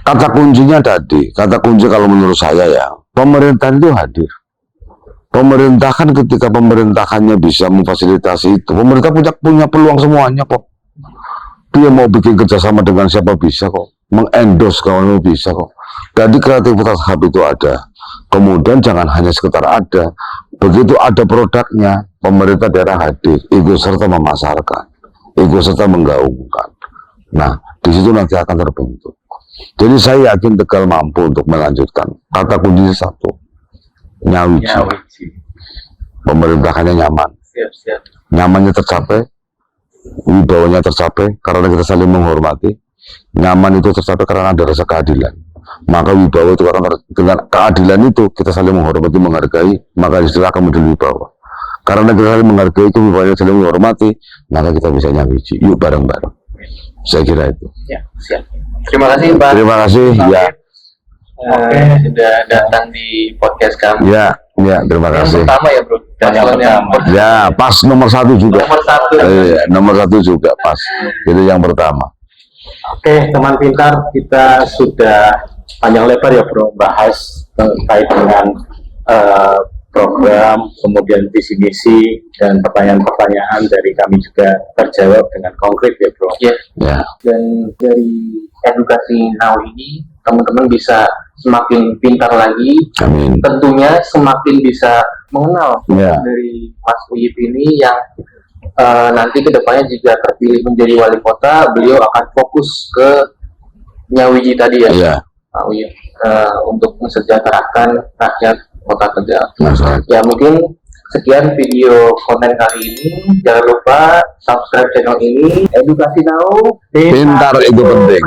kata kuncinya tadi, kata kunci kalau menurut saya ya, pemerintah itu hadir. Pemerintah kan ketika pemerintahannya bisa memfasilitasi itu, pemerintah punya peluang semuanya kok. Dia mau bikin kerjasama dengan siapa bisa kok, mengendorse kalau bisa kok. Jadi kreativitas hub itu ada. Kemudian jangan hanya sekedar ada, begitu ada produknya, pemerintah daerah hadir, ikut serta memasarkan, ikut serta menggaungkan. Nah, di situ nanti akan terbentuk. Jadi saya yakin Tegal mampu untuk melanjutkan. Kata kuncinya satu, nyawiji. Pemerintahannya nyaman. Siap. Nyamannya tercapai, wibawanya tercapai karena kita saling menghormati. Nyaman itu tercapai karena ada rasa keadilan. Maka wibawa itu akan dengan keadilan itu kita saling menghormati, menghargai, maka istilah akan muncul wibawa. Karena kita saling menghargai, kewibawanya saling menghormati, maka kita bisa nyawiji. Yuk bareng-bareng. Saya kira itu. Ya, siap. Terima kasih Pak. Terima kasih. Ya. Sudah datang di podcast kami. Ya, terima kasih. Yang pertama ya Bro. Ya, pas nomor 1 juga. Nomor 1 juga pas. Itu yang pertama. Oke, teman pintar, kita sudah panjang lebar ya Bro bahas terkait dengan program, kemudian visi misi, dan pertanyaan-pertanyaan dari kami juga terjawab dengan konkret ya Bro. Ya. Dan dari edukasi now ini teman-teman bisa semakin pintar lagi, Amin. tentunya semakin bisa mengenal Ya. dari Mas Uyip ini yang nanti kedepannya jika terpilih menjadi wali kota, beliau akan fokus ke Nyawiji tadi ya, Iya, Pak Uyip, untuk mensejahterakan rakyat Kota Tegal. masalah. Ya mungkin sekian video konten kali ini. Jangan lupa subscribe channel ini. Edukasi Now, Pintar itu penting.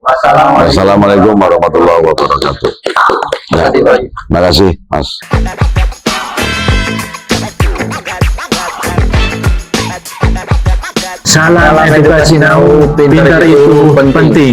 Wassalamualaikum. Assalamualaikum warahmatullahi wabarakatuh. Ya, Terima kasih, Pak. terima kasih, Mas. Salam edukasi now, pintar itu penting.